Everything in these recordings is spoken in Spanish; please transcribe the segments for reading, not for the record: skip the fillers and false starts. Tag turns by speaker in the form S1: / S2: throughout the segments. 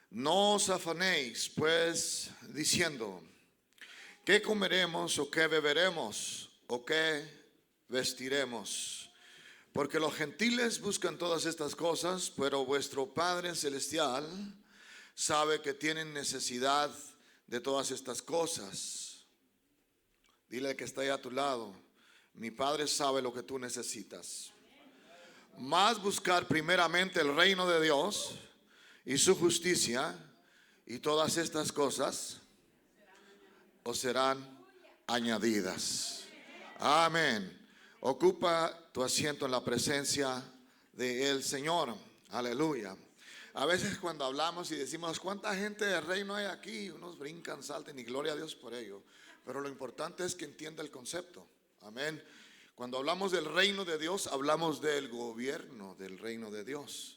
S1: No os afanéis pues diciendo, ¿qué comeremos o qué beberemos o qué vestiremos? Porque los gentiles buscan todas estas cosas, pero vuestro Padre Celestial sabe que tienen necesidad de todas estas cosas. Dile que está ahí a tu lado, mi Padre sabe lo que tú necesitas. Más buscar primeramente el reino de Dios y su justicia, y todas estas cosas os serán añadidas. Amén. Ocupa tu asiento en la presencia del Señor. Aleluya. A veces cuando hablamos y decimos ¿cuánta gente de reino hay aquí? Unos brincan, saltan y gloria a Dios por ello. Pero lo importante es que entienda el concepto. Amén. Cuando hablamos del reino de Dios, hablamos del gobierno del reino de Dios.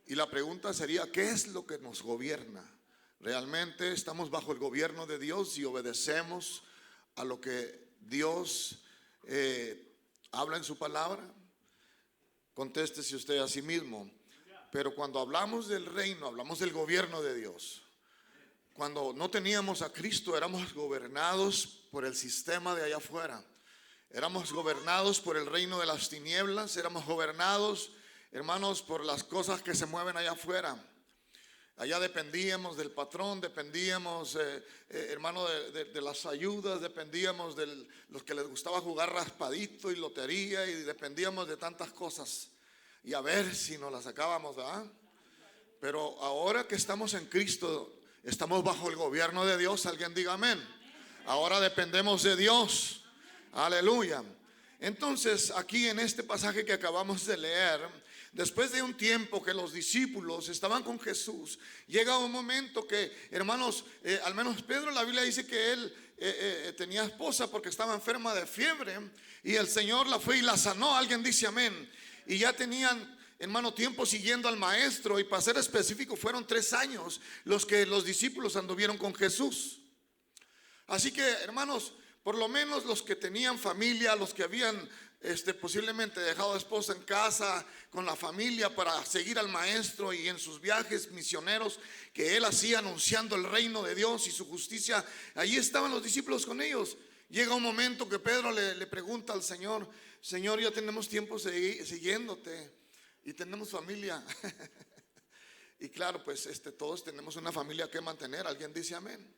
S1: Y la pregunta sería, ¿qué es lo que nos gobierna? ¿Realmente estamos bajo el gobierno de Dios y obedecemos a lo que Dios habla en su palabra? Contéstese usted a sí mismo. Pero cuando hablamos del reino, hablamos del gobierno de Dios. Cuando no teníamos a Cristo, éramos gobernados por el sistema de allá afuera. Éramos gobernados por el reino de las tinieblas. Éramos gobernados, hermanos, por las cosas que se mueven allá afuera. Allá dependíamos del patrón, dependíamos, hermano, de las ayudas, dependíamos de los que les gustaba jugar raspadito y lotería, y dependíamos de tantas cosas. Y a ver si nos las sacábamos, ¿verdad? Pero ahora que estamos en Cristo, estamos bajo el gobierno de Dios. Alguien diga amén. Ahora dependemos de Dios. Aleluya. Entonces, aquí en este pasaje que acabamos de leer, después de un tiempo que los discípulos estaban con Jesús, llega un momento que, hermanos, al menos Pedro, la Biblia dice que él tenía esposa porque estaba enferma de fiebre, y el Señor la fue y la sanó. Alguien dice amén. Y ya tenían, hermano, tiempo siguiendo al maestro, y para ser específico fueron 3 años los que los discípulos anduvieron con Jesús. Así que, hermanos, por lo menos los que tenían familia, los que habían posiblemente dejado a esposa en casa con la familia para seguir al maestro, y en sus viajes misioneros que él hacía anunciando el reino de Dios y su justicia, allí estaban los discípulos con ellos. Llega un momento que Pedro le pregunta al Señor: Señor, ya tenemos tiempo siguiéndote y tenemos familia. Y claro, pues todos tenemos una familia que mantener. Alguien dice amén.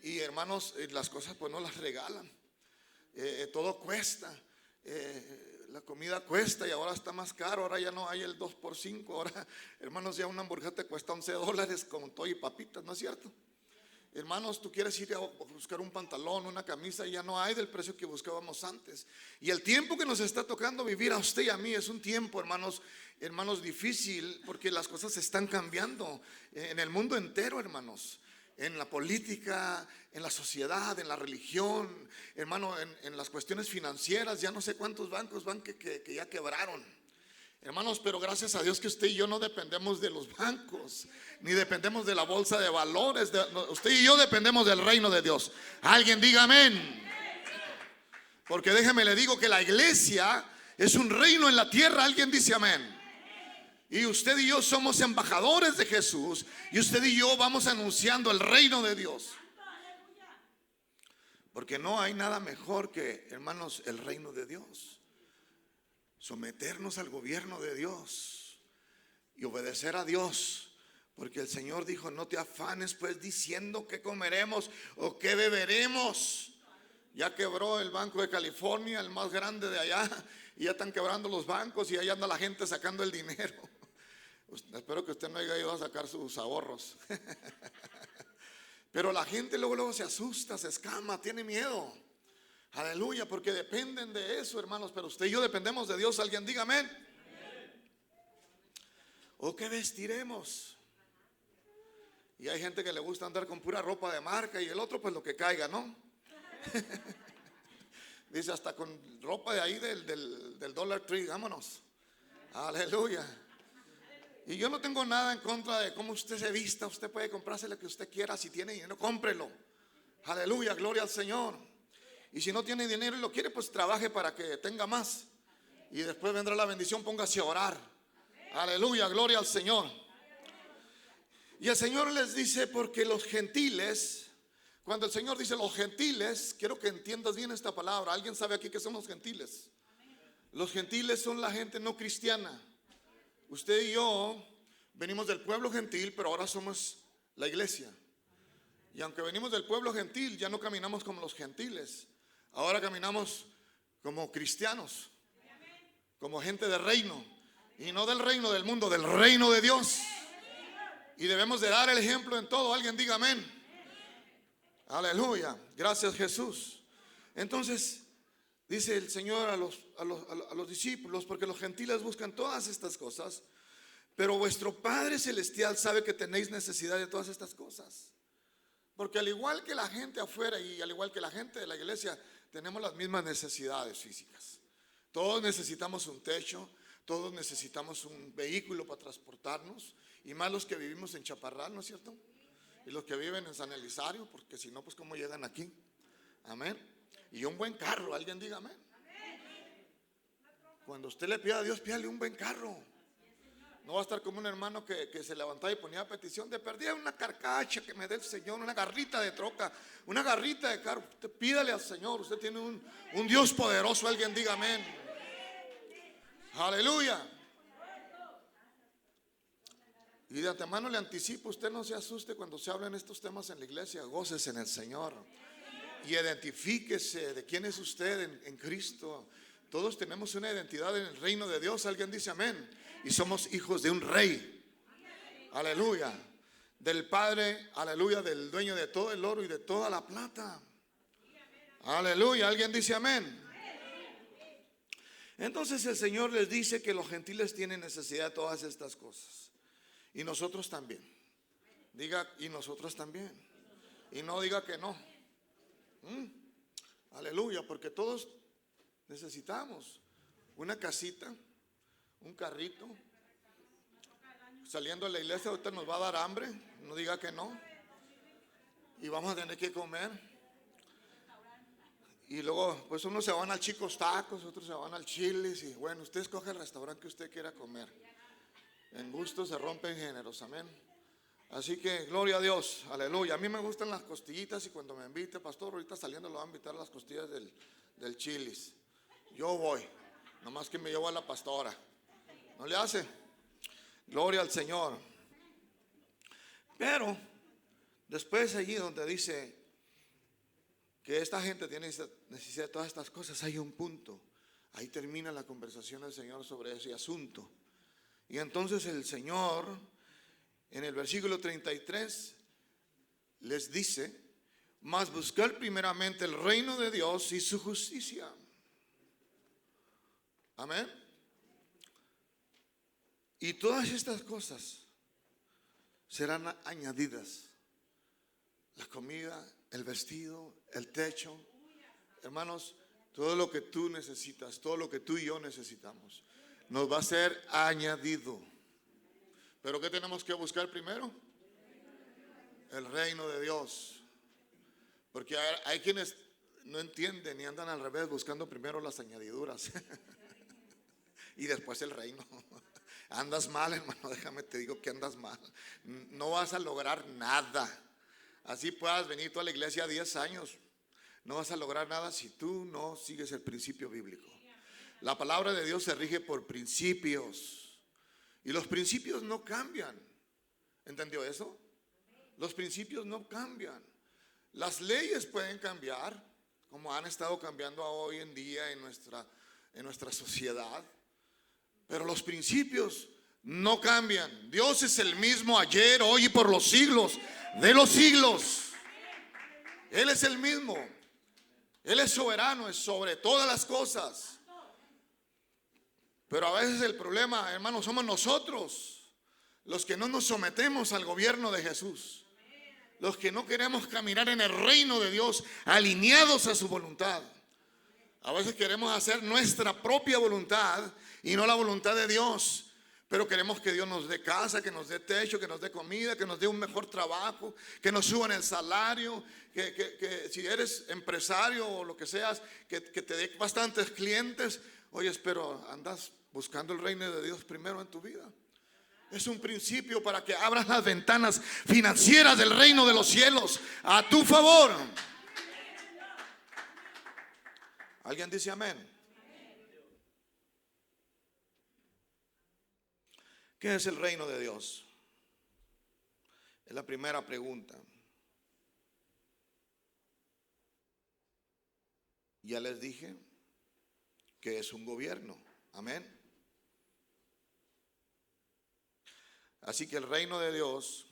S1: Y hermanos, las cosas pues no las regalan. Todo cuesta. La comida cuesta, y ahora está más caro. Ahora ya no hay el 2x5. Ahora, hermanos, ya una hamburguesa te cuesta $11 con todo y papitas, ¿no es cierto? Hermanos, tú quieres ir a buscar un pantalón, una camisa, y ya no hay del precio que buscábamos antes. Y el tiempo que nos está tocando vivir a usted y a mí es un tiempo, hermanos, difícil, porque las cosas están cambiando en el mundo entero, hermanos. En la política, en la sociedad, en la religión, hermano, en las cuestiones financieras. Ya no sé cuántos bancos van que ya quebraron. Hermanos, pero gracias a Dios que usted y yo no dependemos de los bancos, ni dependemos de la bolsa de valores. Usted y yo dependemos del reino de Dios. Alguien diga amén. Porque déjeme le digo que la iglesia es un reino en la tierra. Alguien dice amén. Y usted y yo somos embajadores de Jesús, y usted y yo vamos anunciando el reino de Dios. Porque no hay nada mejor que, hermanos, el reino de Dios. Someternos al gobierno de Dios y obedecer a Dios. Porque el Señor dijo: no te afanes pues diciendo qué comeremos o qué beberemos. Ya quebró el Banco de California, el más grande de allá, y ya están quebrando los bancos, y ahí anda la gente sacando el dinero. Espero que usted no haya ido a sacar sus ahorros. Pero la gente luego se asusta, se escama, tiene miedo. Aleluya, porque dependen de eso, hermanos. Pero usted y yo dependemos de Dios. Alguien diga amén. ¿O qué vestiremos? Y hay gente que le gusta andar con pura ropa de marca, y el otro pues lo que caiga, ¿no? Dice, hasta con ropa de ahí del Dollar Tree, vámonos. Aleluya. Y yo no tengo nada en contra de cómo usted se vista. Usted puede comprarse lo que usted quiera. Si tiene dinero, cómprelo. Aleluya, gloria al Señor. Y si no tiene dinero y lo quiere, pues trabaje para que tenga más. Y después vendrá la bendición. Póngase a orar. Aleluya, gloria al Señor. Y el Señor les dice, porque los gentiles, cuando el Señor dice los gentiles, quiero que entiendas bien esta palabra. ¿Alguien sabe aquí qué son los gentiles? Los gentiles son la gente no cristiana. Usted y yo venimos del pueblo gentil, pero ahora somos la iglesia. Y aunque venimos del pueblo gentil, ya no caminamos como los gentiles. Ahora caminamos como cristianos, como gente de reino. Y no del reino del mundo, del reino de Dios. Y debemos de dar el ejemplo en todo. Alguien diga amén. Aleluya. Gracias, Jesús. Entonces dice el Señor a los discípulos, porque los gentiles buscan todas estas cosas, pero vuestro Padre Celestial sabe que tenéis necesidad de todas estas cosas. Porque al igual que la gente afuera y al igual que la gente de la iglesia, tenemos las mismas necesidades físicas. Todos necesitamos un techo, todos necesitamos un vehículo para transportarnos, y más los que vivimos en Chaparral, ¿no es cierto? Y los que viven en San Elizario, porque si no, pues ¿cómo llegan aquí? Amén. Y un buen carro, alguien diga amén. Cuando usted le pida a Dios, pídale un buen carro. No va a estar como un hermano que se levantaba y ponía petición de perdida una carcacha que me dé el Señor, una garrita de troca, una garrita de carro. Usted pídale al Señor, usted tiene un Dios poderoso, alguien diga amén. Aleluya. Y de antemano le anticipo, usted no se asuste cuando se hablen estos temas en la iglesia, gócese en el Señor. Y identifíquese de quién es usted en Cristo. Todos tenemos una identidad en el reino de Dios, alguien dice amén. Y somos hijos de un rey. Aleluya. Del Padre, aleluya, del dueño de todo el oro y de toda la plata. Aleluya, alguien dice amén. Entonces el Señor les dice que los gentiles tienen necesidad de todas estas cosas. Y nosotros también. Diga, y nosotros también. Y no diga que no. Aleluya, porque todos necesitamos una casita, un carrito. Saliendo de la iglesia ahorita nos va a dar hambre, no diga que no. Y vamos a tener que comer. Y luego pues unos se van al Chicos Tacos, otros se van al Chili's. Y bueno, usted escoge el restaurante que usted quiera comer. En gusto se rompen géneros, amén. Así que gloria a Dios, aleluya. A mí me gustan las costillitas y cuando me invite, pastor, ahorita saliendo lo voy a invitar a las costillas del Chili's. Yo voy, nomás que me llevo a la pastora. ¿No le hace? Gloria al Señor. Pero después allí donde dice que esta gente tiene necesidad de todas estas cosas, hay un punto. Ahí termina la conversación del Señor sobre ese asunto. Y entonces el Señor en el versículo 33 les dice: mas buscar primeramente el reino de Dios y su justicia. Amén. Y todas estas cosas serán añadidas. La comida, el vestido, el techo. Hermanos, todo lo que tú necesitas, todo lo que tú y yo necesitamos, nos va a ser añadido. ¿Pero qué tenemos que buscar primero? El reino de Dios. Porque hay quienes no entienden y andan al revés, buscando primero las añadiduras y después el reino. Andas mal, hermano, déjame te digo que andas mal. No vas a lograr nada. Así puedas venir tú a la iglesia 10 años, no vas a lograr nada si tú no sigues el principio bíblico. La palabra de Dios se rige por principios. Y los principios no cambian. ¿Entendió eso? Los principios no cambian. Las leyes pueden cambiar, como han estado cambiando hoy en día en nuestra sociedad. Pero los principios no cambian. Dios es el mismo ayer, hoy y por los siglos de los siglos. Él es el mismo. Él es soberano, es sobre todas las cosas. Pero a veces el problema, hermanos, somos nosotros los que no nos sometemos al gobierno de Jesús, los que no queremos caminar en el reino de Dios alineados a su voluntad. A veces queremos hacer nuestra propia voluntad y no la voluntad de Dios, pero queremos que Dios nos dé casa, que nos dé techo, que nos dé comida, que nos dé un mejor trabajo, que nos suban el salario, que si eres empresario o lo que seas, que te dé bastantes clientes. Oye, pero andas buscando el reino de Dios primero en tu vida. Es un principio para que abras las ventanas financieras del reino de los cielos a tu favor. ¿Alguien dice amén? ¿Qué es el reino de Dios? Es la primera pregunta. Ya les dije que es un gobierno. Amén. Así que el reino de Dios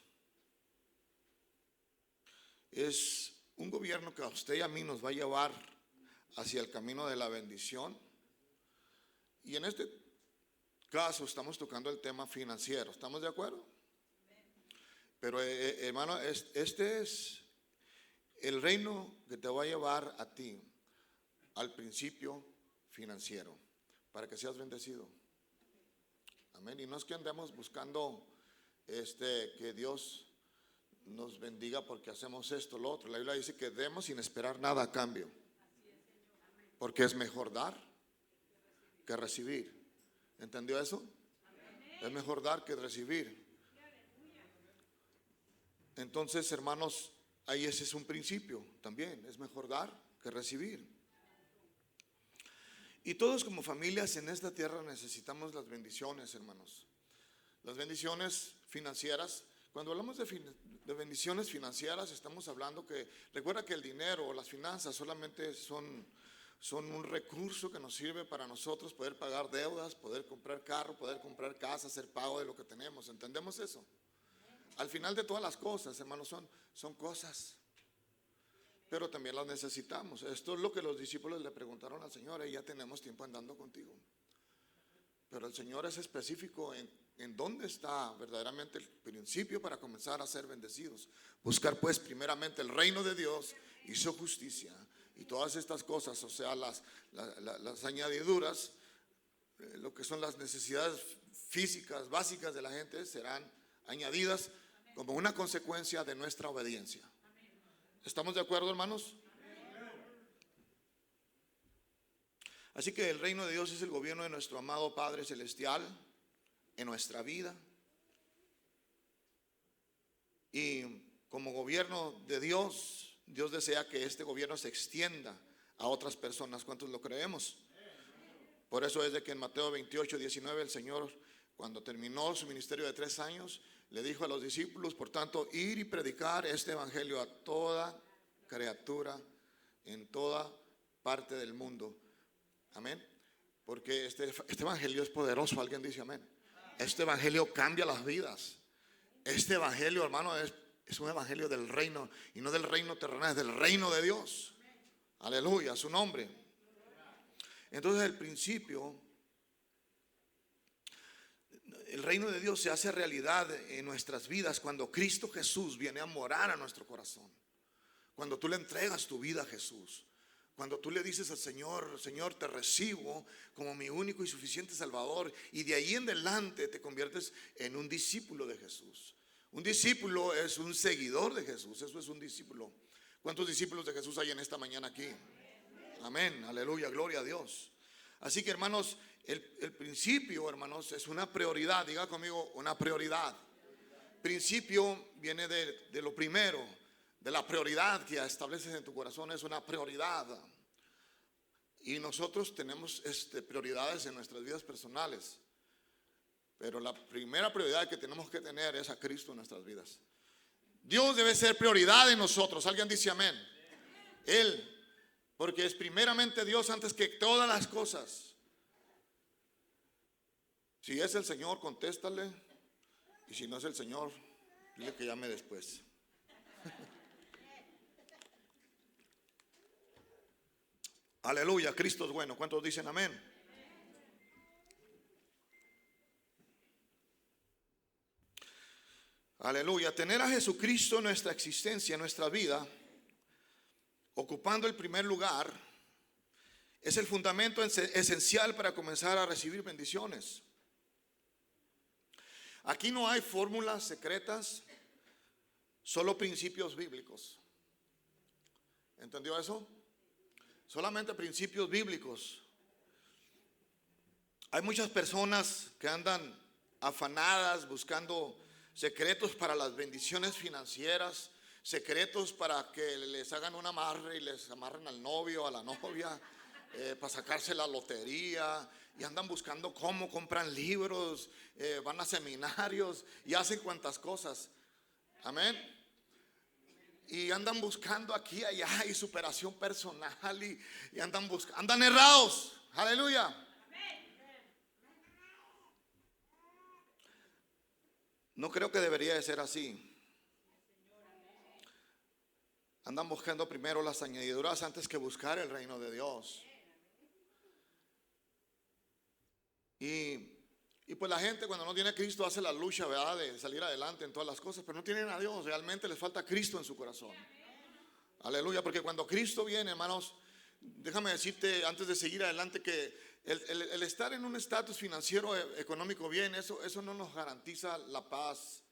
S1: es un gobierno que a usted y a mí nos va a llevar hacia el camino de la bendición. Y en este caso estamos tocando el tema financiero. ¿Estamos de acuerdo? Pero hermano, este es el reino que te va a llevar a ti al principio financiero, para que seas bendecido. Amén. Y no es que andemos buscando que Dios nos bendiga porque hacemos esto, lo otro. La Biblia dice que demos sin esperar nada a cambio, porque es mejor dar que recibir. ¿Entendió eso? Es mejor dar que recibir. Entonces, hermanos, ahí ese es un principio también. Es mejor dar que recibir. Y todos como familias en esta tierra necesitamos las bendiciones, hermanos. Las bendiciones financieras. Cuando hablamos de bendiciones financieras, estamos hablando que, recuerda que el dinero o las finanzas solamente son un recurso que nos sirve para nosotros poder pagar deudas, poder comprar carro, poder comprar casa, hacer pago de lo que tenemos. ¿Entendemos eso? Al final de todas las cosas, hermanos, son cosas, pero también las necesitamos. Esto es lo que los discípulos le preguntaron al Señor: ya tenemos tiempo andando contigo, pero el Señor es específico en dónde está verdaderamente el principio para comenzar a ser bendecidos. Buscar pues primeramente el reino de Dios y su justicia, y todas estas cosas, o sea, las añadiduras, lo que son las necesidades físicas básicas de la gente, serán añadidas como una consecuencia de nuestra obediencia. ¿Estamos de acuerdo, hermanos? Así que el reino de Dios es el gobierno de nuestro amado Padre Celestial en nuestra vida. Y como gobierno de Dios, Dios desea que este gobierno se extienda a otras personas. ¿Cuántos lo creemos? Por eso es de que en Mateo 28:19 el Señor, cuando terminó su ministerio de 3 años, le dijo a los discípulos: por tanto, ir y predicar este evangelio a toda criatura en toda parte del mundo. Amén. Porque este evangelio es poderoso. Alguien dice amén. Este evangelio cambia las vidas. Este evangelio, hermano, es un evangelio del reino, y no del reino terrenal, es del reino de Dios. Aleluya, su nombre. Entonces el principio, el reino de Dios se hace realidad en nuestras vidas cuando Cristo Jesús viene a morar a nuestro corazón. Cuando tú le entregas tu vida a Jesús. Cuando tú le dices al Señor: Señor, te recibo como mi único y suficiente Salvador. Y de ahí en adelante te conviertes en un discípulo de Jesús. Un discípulo es un seguidor de Jesús. Eso es un discípulo. ¿Cuántos discípulos de Jesús hay en esta mañana aquí? Amén, aleluya, gloria a Dios. Así que, hermanos, el principio, hermanos, es una prioridad. Diga conmigo: una prioridad. Principio viene de lo primero, de la prioridad que estableces en tu corazón. Es una prioridad. Y nosotros tenemos prioridades en nuestras vidas personales, pero la primera prioridad que tenemos que tener es a Cristo en nuestras vidas. Dios debe ser prioridad en nosotros. Alguien dice amén. Él, porque es primeramente Dios antes que todas las cosas. Si es el Señor, contéstale. Y si no es el Señor, dile que llame después. Aleluya, Cristo es bueno. ¿Cuántos dicen amén? Aleluya. Tener a Jesucristo en nuestra existencia, en nuestra vida, ocupando el primer lugar, es el fundamento esencial para comenzar a recibir bendiciones. Aquí no hay fórmulas secretas, solo principios bíblicos. ¿Entendió eso? Solamente principios bíblicos. Hay muchas personas que andan afanadas buscando secretos para las bendiciones financieras, secretos para que les hagan un amarre y les amarren al novio, a la novia, para sacarse la lotería, y andan buscando cómo compran libros, van a seminarios y hacen cuantas cosas. Amén. Y andan buscando aquí y allá y superación personal y andan errados. Aleluya. No creo que debería de ser así. Andan buscando primero las añadiduras antes que buscar el reino de Dios. Y pues la gente cuando no tiene a Cristo hace la lucha, ¿verdad?, de salir adelante en todas las cosas, pero no tienen a Dios. Realmente les falta Cristo en su corazón. Aleluya, porque cuando Cristo viene, hermanos, déjame decirte antes de seguir adelante que el estar en un estatus financiero, económico bien, eso no nos garantiza la paz,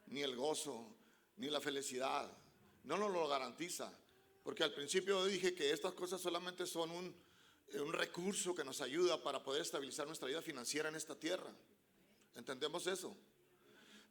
S1: ni el gozo, ni la felicidad. No nos lo garantiza. Porque al principio dije que estas cosas solamente son un recurso que nos ayuda para poder estabilizar nuestra vida financiera en esta tierra. ¿Entendemos eso?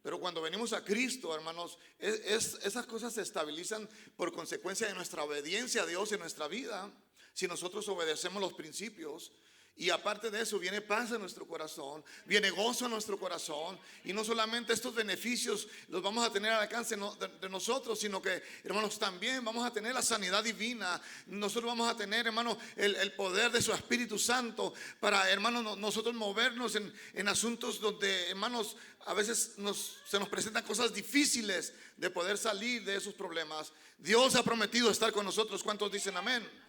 S1: Pero cuando venimos a Cristo, hermanos, esas cosas se estabilizan por consecuencia de nuestra obediencia a Dios en nuestra vida. Si nosotros obedecemos los principios, y aparte de eso viene paz en nuestro corazón, viene gozo en nuestro corazón, y no solamente estos beneficios los vamos a tener al alcance de nosotros, sino que, hermanos, también vamos a tener la sanidad divina. Nosotros vamos a tener, hermanos, el poder de su Espíritu Santo para, hermanos, nosotros movernos en asuntos donde, hermanos, a veces se nos presentan cosas difíciles de poder salir de esos problemas. Dios ha prometido estar con nosotros. ¿Cuántos dicen amén?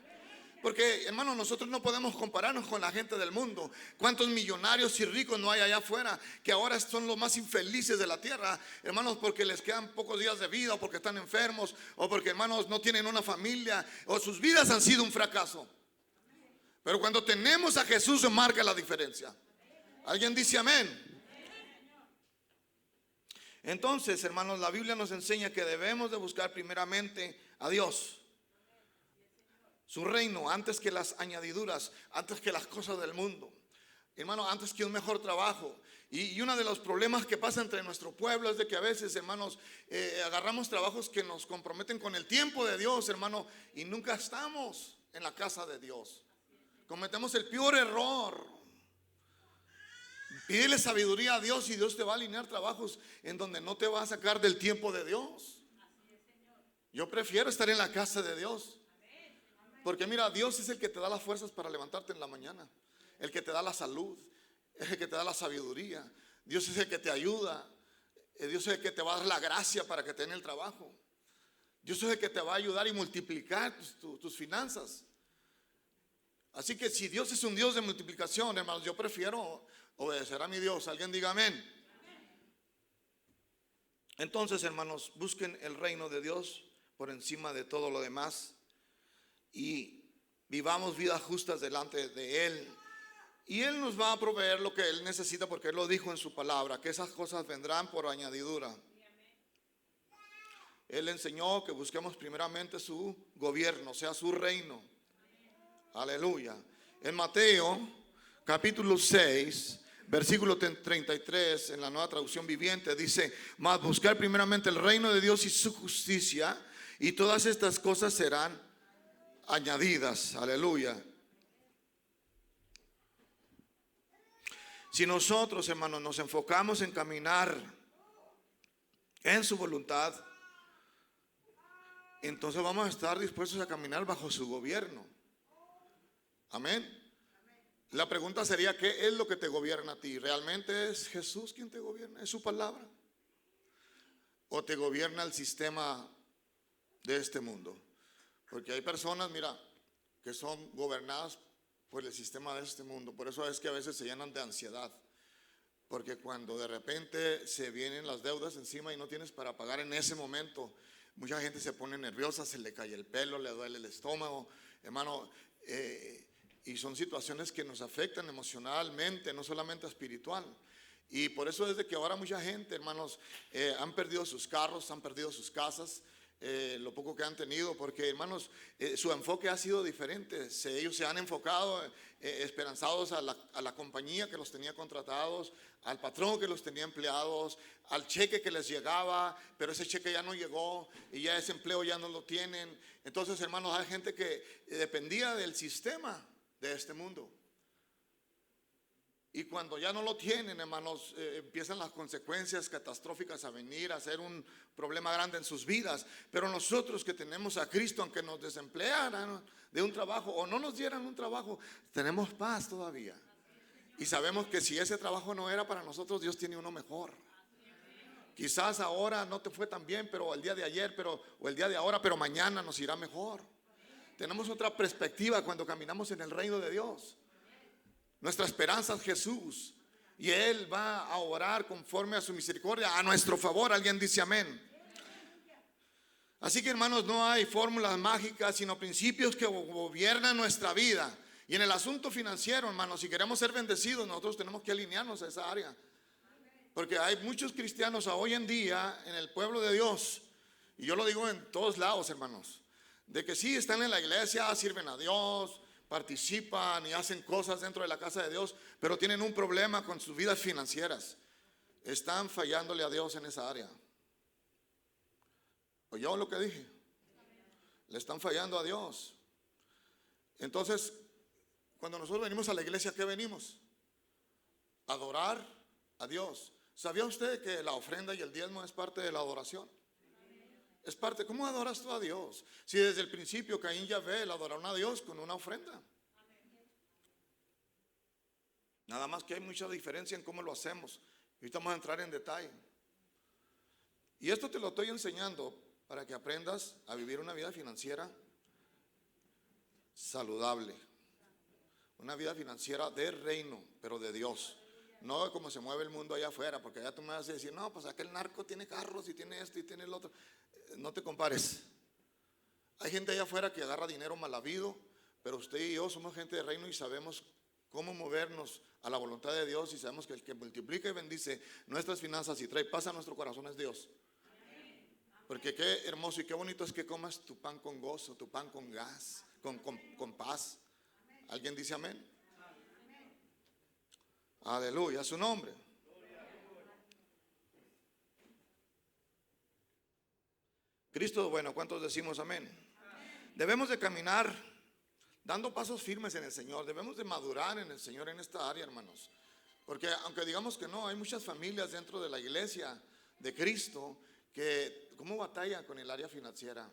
S1: Porque, hermanos, nosotros no podemos compararnos con la gente del mundo. ¿Cuántos millonarios y ricos no hay allá afuera que ahora son los más infelices de la tierra, hermanos, porque les quedan pocos días de vida, o porque están enfermos, o porque, hermanos, no tienen una familia, o sus vidas han sido un fracaso? Pero cuando tenemos a Jesús se marca la diferencia. ¿Alguien dice amén? Entonces, hermanos, la Biblia nos enseña que debemos de buscar primeramente a Dios, su reino, antes que las añadiduras, antes que las cosas del mundo, hermano, antes que un mejor trabajo. Y uno de los problemas que pasa entre nuestro pueblo es de que a veces, hermanos, agarramos trabajos que nos comprometen con el tiempo de Dios, hermano, y nunca estamos en la casa de Dios. Cometemos el peor error. Pídele sabiduría a Dios y Dios te va a alinear trabajos en donde no te va a sacar del tiempo de Dios. Yo prefiero estar en la casa de Dios. Porque mira, Dios es el que te da las fuerzas para levantarte en la mañana, el que te da la salud, es el que te da la sabiduría. Dios es el que te ayuda, Dios es el que te va a dar la gracia para que te den el trabajo. Dios es el que te va a ayudar y multiplicar tus finanzas. Así que si Dios es un Dios de multiplicación, hermanos, yo prefiero obedecer a mi Dios. Alguien diga amén. Entonces, hermanos, busquen el reino de Dios por encima de todo lo demás y vivamos vidas justas delante de Él. Y Él nos va a proveer lo que Él necesita, porque Él lo dijo en su palabra, que esas cosas vendrán por añadidura. Él enseñó que busquemos primeramente su gobierno, o sea, su reino. Aleluya. En Mateo capítulo 6, versículo 33, en la Nueva Traducción Viviente, dice: mas buscar primeramente el reino de Dios y su justicia, y todas estas cosas serán añadidas. Aleluya. Si nosotros, hermanos, nos enfocamos en caminar en su voluntad, entonces vamos a estar dispuestos a caminar bajo su gobierno. Amén. La pregunta sería: ¿qué es lo que te gobierna a ti? ¿Realmente es Jesús quien te gobierna? ¿Es su palabra? ¿O te gobierna el sistema de este mundo? Porque hay personas, mira, que son gobernadas por el sistema de este mundo. Por eso es que a veces se llenan de ansiedad. Porque cuando de repente se vienen las deudas encima y no tienes para pagar en ese momento, mucha gente se pone nerviosa, se le cae el pelo, le duele el estómago, hermano. Y son situaciones que nos afectan emocionalmente, no solamente espiritual. Y por eso desde que ahora mucha gente, hermanos, han perdido sus carros, han perdido sus casas, lo poco que han tenido, porque hermanos, su enfoque ha sido diferente. Ellos se han enfocado esperanzados a la compañía que los tenía contratados, al patrón que los tenía empleados, al cheque que les llegaba, pero ese cheque ya no llegó y ya ese empleo ya no lo tienen. Entonces, hermanos, hay gente que dependía del sistema de este mundo. Y cuando ya no lo tienen, hermanos, empiezan las consecuencias catastróficas a venir, a ser un problema grande en sus vidas. Pero nosotros que tenemos a Cristo, aunque nos desemplearan de un trabajo o no nos dieran un trabajo, tenemos paz todavía. Y sabemos que si ese trabajo no era para nosotros, Dios tiene uno mejor. Quizás ahora no te fue tan bien, pero el día de ayer, o el día de ahora, pero mañana nos irá mejor. Tenemos otra perspectiva cuando caminamos en el reino de Dios. Nuestra esperanza es Jesús y Él va a orar conforme a su misericordia a nuestro favor. Alguien dice amén. Así que, hermanos, no hay fórmulas mágicas, sino principios que gobiernan nuestra vida. Y en el asunto financiero, hermanos, si queremos ser bendecidos, nosotros tenemos que alinearnos a esa área. Porque hay muchos cristianos hoy en día en el pueblo de Dios, y yo lo digo en todos lados, hermanos, de que sí están en la iglesia, sirven a Dios, participan y hacen cosas dentro de la casa de Dios, pero tienen un problema con sus vidas financieras. Están fallándole a Dios en esa área. ¿Oyó lo que dije? Le están fallando a Dios. Entonces, cuando nosotros venimos a la iglesia, ¿qué venimos? Adorar a Dios. ¿Sabía usted que la ofrenda y el diezmo es parte de la adoración? Es parte. ¿Cómo adoras tú a Dios? Si desde el principio Caín y Abel adoraron a Dios con una ofrenda. Nada más que hay mucha diferencia en cómo lo hacemos. Ahorita vamos a entrar en detalle. Y esto te lo estoy enseñando para que aprendas a vivir una vida financiera saludable. Una vida financiera de reino, pero de Dios. No como se mueve el mundo allá afuera, porque allá tú me vas a decir, no, pues aquel narco tiene carros y tiene esto y tiene el otro. No te compares. Hay gente allá afuera que agarra dinero mal habido, pero usted y yo somos gente de reino y sabemos cómo movernos a la voluntad de Dios, y sabemos que el que multiplica y bendice nuestras finanzas y trae paz a nuestro corazón es Dios. Porque qué hermoso y qué bonito es que comas tu pan con gozo, tu pan con gas, con paz. ¿Alguien dice amén? Aleluya, a su nombre. Cristo, bueno, ¿cuántos decimos amén? Debemos de caminar dando pasos firmes en el Señor. Debemos de madurar en el Señor en esta área, hermanos. Porque aunque digamos que no, hay muchas familias dentro de la iglesia de Cristo que ¿cómo batallan con el área financiera?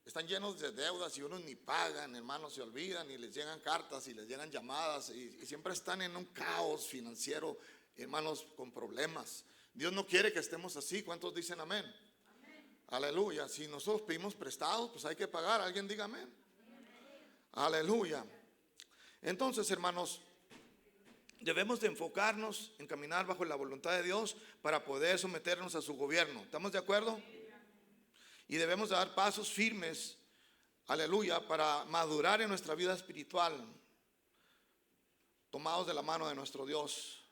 S1: Están llenos de deudas y unos ni pagan, hermanos, se olvidan y les llegan cartas y les llegan llamadas y siempre están en un caos financiero, hermanos, con problemas. Dios no quiere que estemos así. ¿Cuántos dicen amén? Aleluya. Si nosotros pedimos prestados, pues hay que pagar. Alguien diga amén. Aleluya. Entonces, hermanos, debemos de enfocarnos en caminar bajo la voluntad de Dios para poder someternos a su gobierno. ¿Estamos de acuerdo? Y debemos de dar pasos firmes, aleluya, para madurar en nuestra vida espiritual, tomados de la mano de nuestro Dios.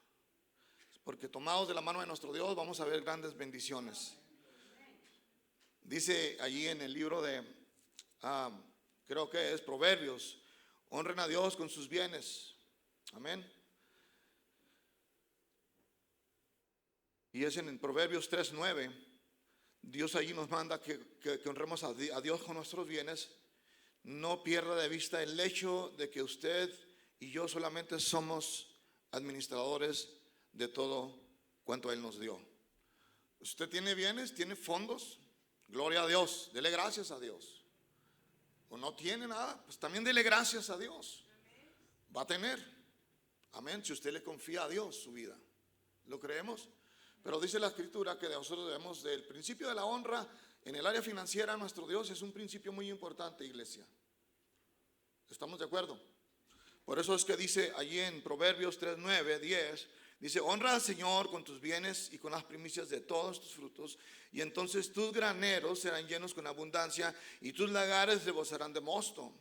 S1: Porque tomados de la mano de nuestro Dios vamos a ver grandes bendiciones. Dice allí en el libro de, creo que es Proverbios, honren a Dios con sus bienes. Amén. Y es en Proverbios 3:9. Dios allí nos manda que honremos a Dios con nuestros bienes. No pierda de vista el hecho de que usted y yo solamente somos administradores de todo cuanto Él nos dio. Usted tiene bienes, tiene fondos, gloria a Dios, dele gracias a Dios. O no tiene nada, pues también dele gracias a Dios. Va a tener, amén, si usted le confía a Dios su vida. ¿Lo creemos? Pero dice la Escritura que nosotros debemos del principio de la honra en el área financiera a nuestro Dios. Es un principio muy importante, iglesia. ¿Estamos de acuerdo? Por eso es que dice allí en Proverbios 3:9, 10, dice, honra al Señor con tus bienes y con las primicias de todos tus frutos, y entonces tus graneros serán llenos con abundancia y tus lagares rebosarán de mosto.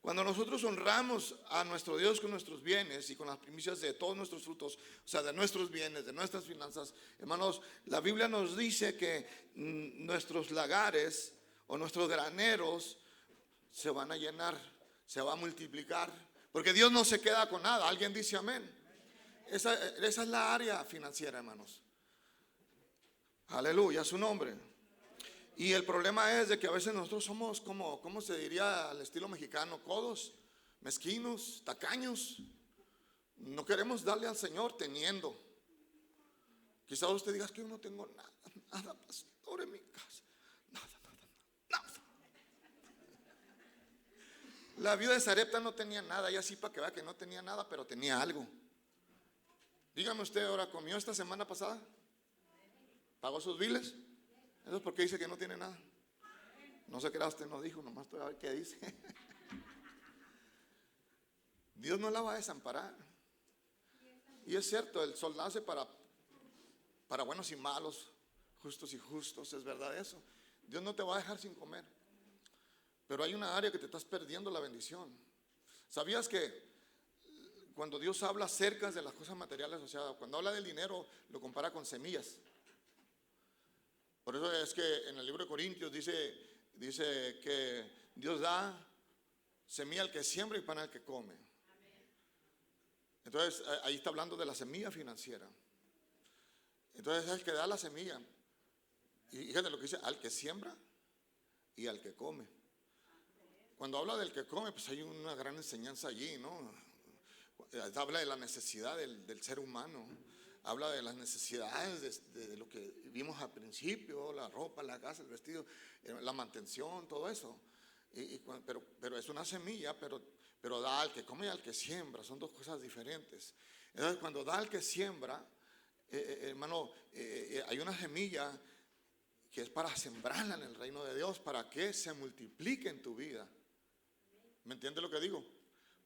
S1: Cuando nosotros honramos a nuestro Dios con nuestros bienes y con las primicias de todos nuestros frutos, o sea, de nuestros bienes, de nuestras finanzas, hermanos, la Biblia nos dice que nuestros lagares o nuestros graneros se van a llenar, se va a multiplicar, porque Dios no se queda con nada. ¿Alguien dice amén? Esa es la área financiera, hermanos. Aleluya, su nombre. Y el problema es de que a veces nosotros somos como, ¿cómo se diría al estilo mexicano? Codos, mezquinos, tacaños. No queremos darle al Señor teniendo. Quizás usted diga, es que yo no tengo nada, pastor, en mi casa. Nada. La viuda de Sarepta no tenía nada, y así para que vea que no tenía nada, pero tenía algo. Dígame usted, ahora, ¿comió esta semana pasada? ¿Pagó sus biles? Entonces, ¿por qué dice que no tiene nada? No se crea, usted no dijo, nomás estoy a ver qué dice. Dios no la va a desamparar. Y es cierto, el sol nace para buenos y malos, justos y justos, es verdad eso. Dios no te va a dejar sin comer. Pero hay una área que te estás perdiendo la bendición. ¿Sabías que cuando Dios habla acerca de las cosas materiales, o sea, cuando habla del dinero, lo compara con semillas? Por eso es que en el libro de Corintios dice que Dios da semilla al que siembra y pan al que come. Entonces ahí está hablando de la semilla financiera. Entonces es el que da la semilla. Y fíjate lo que dice, al que siembra y al que come. Cuando habla del que come, pues hay una gran enseñanza allí, ¿no? Habla de la necesidad del ser humano. Habla de las necesidades de lo que vimos al principio, la ropa, la casa, el vestido, la mantención, todo eso. Pero es una semilla, pero da al que come y al que siembra, son dos cosas diferentes. Entonces, cuando da al que siembra, hermano, hay una semilla que es para sembrarla en el reino de Dios, para que se multiplique en tu vida. ¿Me entiendes lo que digo?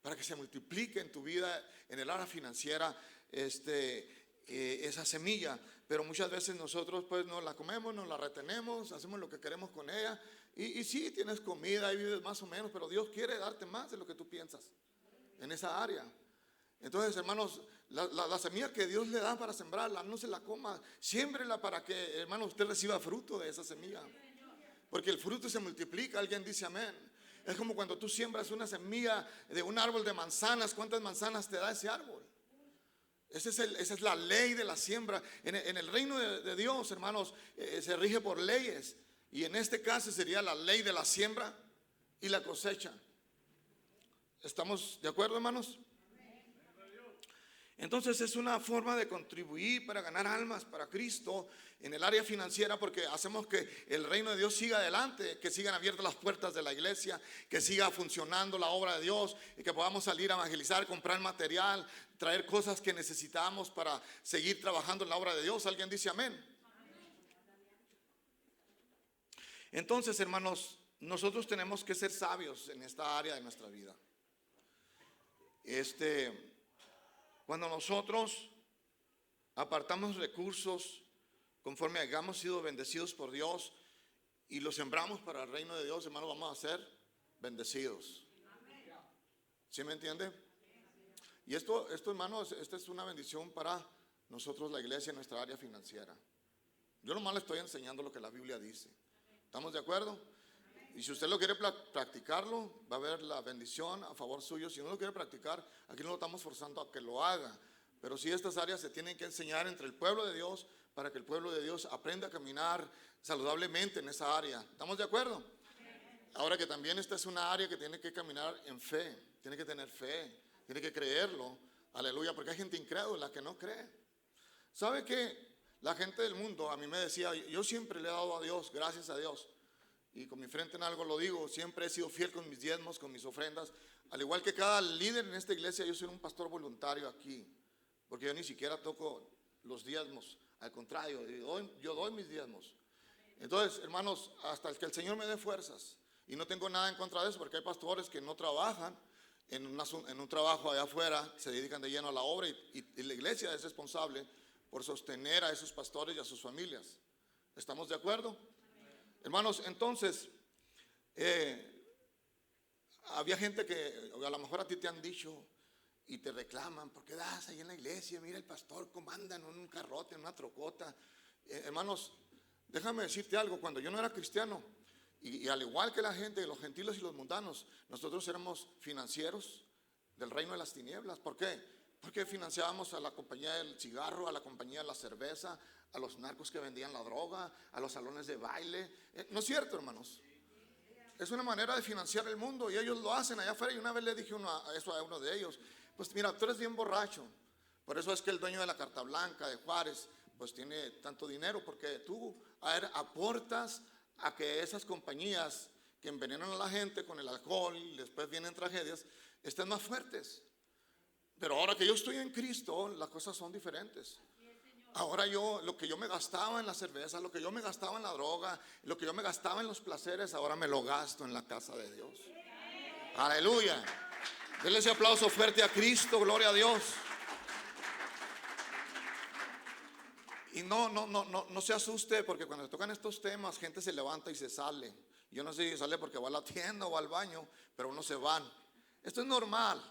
S1: Para que se multiplique en tu vida, en el área financiera, esa semilla. Pero muchas veces nosotros pues no la comemos, no la retenemos, hacemos lo que queremos con ella. Y sí, tienes comida y vives más o menos, pero Dios quiere darte más de lo que tú piensas en esa área. Entonces, hermanos, la semilla que Dios le da para sembrarla, no se la coma, siémbrela para que, hermano, usted reciba fruto de esa semilla. Porque el fruto se multiplica. Alguien dice amén. Es como cuando tú siembras una semilla de un árbol de manzanas. ¿Cuántas manzanas te da ese árbol? Esa es la ley de la siembra. En el reino de Dios, hermanos, se rige por leyes. Y en este caso sería la ley de la siembra y la cosecha. ¿Estamos de acuerdo, hermanos? Entonces es una forma de contribuir para ganar almas para Cristo en el área financiera, porque hacemos que el reino de Dios siga adelante, que sigan abiertas las puertas de la iglesia, que siga funcionando la obra de Dios y que podamos salir a evangelizar, comprar material, traer cosas que necesitamos para seguir trabajando en la obra de Dios. ¿Alguien dice amén? Entonces, hermanos, nosotros tenemos que ser sabios en esta área de nuestra vida. Cuando nosotros apartamos recursos conforme hayamos sido bendecidos por Dios y los sembramos para el reino de Dios, hermano, vamos a ser bendecidos. ¿Sí me entiende? Y esto, hermanos, esta es una bendición para nosotros, la iglesia, en nuestra área financiera. Yo nomás le estoy enseñando lo que la Biblia dice. ¿Estamos de acuerdo? Y si usted lo quiere practicarlo, va a haber la bendición a favor suyo. Si no lo quiere practicar, aquí no lo estamos forzando a que lo haga. Pero sí, estas áreas se tienen que enseñar entre el pueblo de Dios para que el pueblo de Dios aprenda a caminar saludablemente en esa área. ¿Estamos de acuerdo? Ahora que también esta es una área que tiene que caminar en fe, tiene que tener fe, tiene que creerlo. Aleluya, porque hay gente incrédula que no cree. ¿Sabe qué? La gente del mundo a mí me decía, yo siempre le he dado a Dios, gracias a Dios. Y con mi frente en algo lo digo, siempre he sido fiel con mis diezmos, con mis ofrendas. Al igual que cada líder en esta iglesia, yo soy un pastor voluntario aquí. Porque yo ni siquiera toco los diezmos. Al contrario, yo doy mis diezmos. Entonces, hermanos, hasta que el Señor me dé fuerzas. Y no tengo nada en contra de eso, porque hay pastores que no trabajan en un trabajo allá afuera, se dedican de lleno a la obra. Y la iglesia es responsable por sostener a esos pastores y a sus familias. ¿Estamos de acuerdo? Hermanos, entonces, había gente que a lo mejor a ti te han dicho y te reclaman, ¿por qué das ahí en la iglesia? Mira el pastor cómo anda en un carrote, en una trocota. Hermanos, déjame decirte algo, cuando yo no era cristiano, y al igual que la gente, los gentiles y los mundanos, nosotros éramos financieros del reino de las tinieblas. ¿Por qué? Porque financiábamos a la compañía del cigarro, a la compañía de la cerveza, a los narcos que vendían la droga, a los salones de baile. ¿No es cierto, hermanos? Es una manera de financiar el mundo y ellos lo hacen allá afuera. Y una vez le dije eso a uno de ellos: pues mira, tú eres bien borracho. Por eso es que el dueño de la Carta Blanca de Juárez pues tiene tanto dinero, porque tú aportas a que esas compañías que envenenan a la gente con el alcohol y después vienen tragedias, estén más fuertes. Pero ahora que yo estoy en Cristo, las cosas son diferentes. Ahora lo que yo me gastaba en la cerveza, lo que yo me gastaba en la droga, lo que yo me gastaba en los placeres, ahora me lo gasto en la casa de Dios. Aleluya. Denle ese aplauso fuerte a Cristo, gloria a Dios. Y no se asuste, porque cuando se tocan estos temas, gente se levanta y se sale. Yo no sé si sale porque va a la tienda o va al baño, pero unos se van. Esto es normal,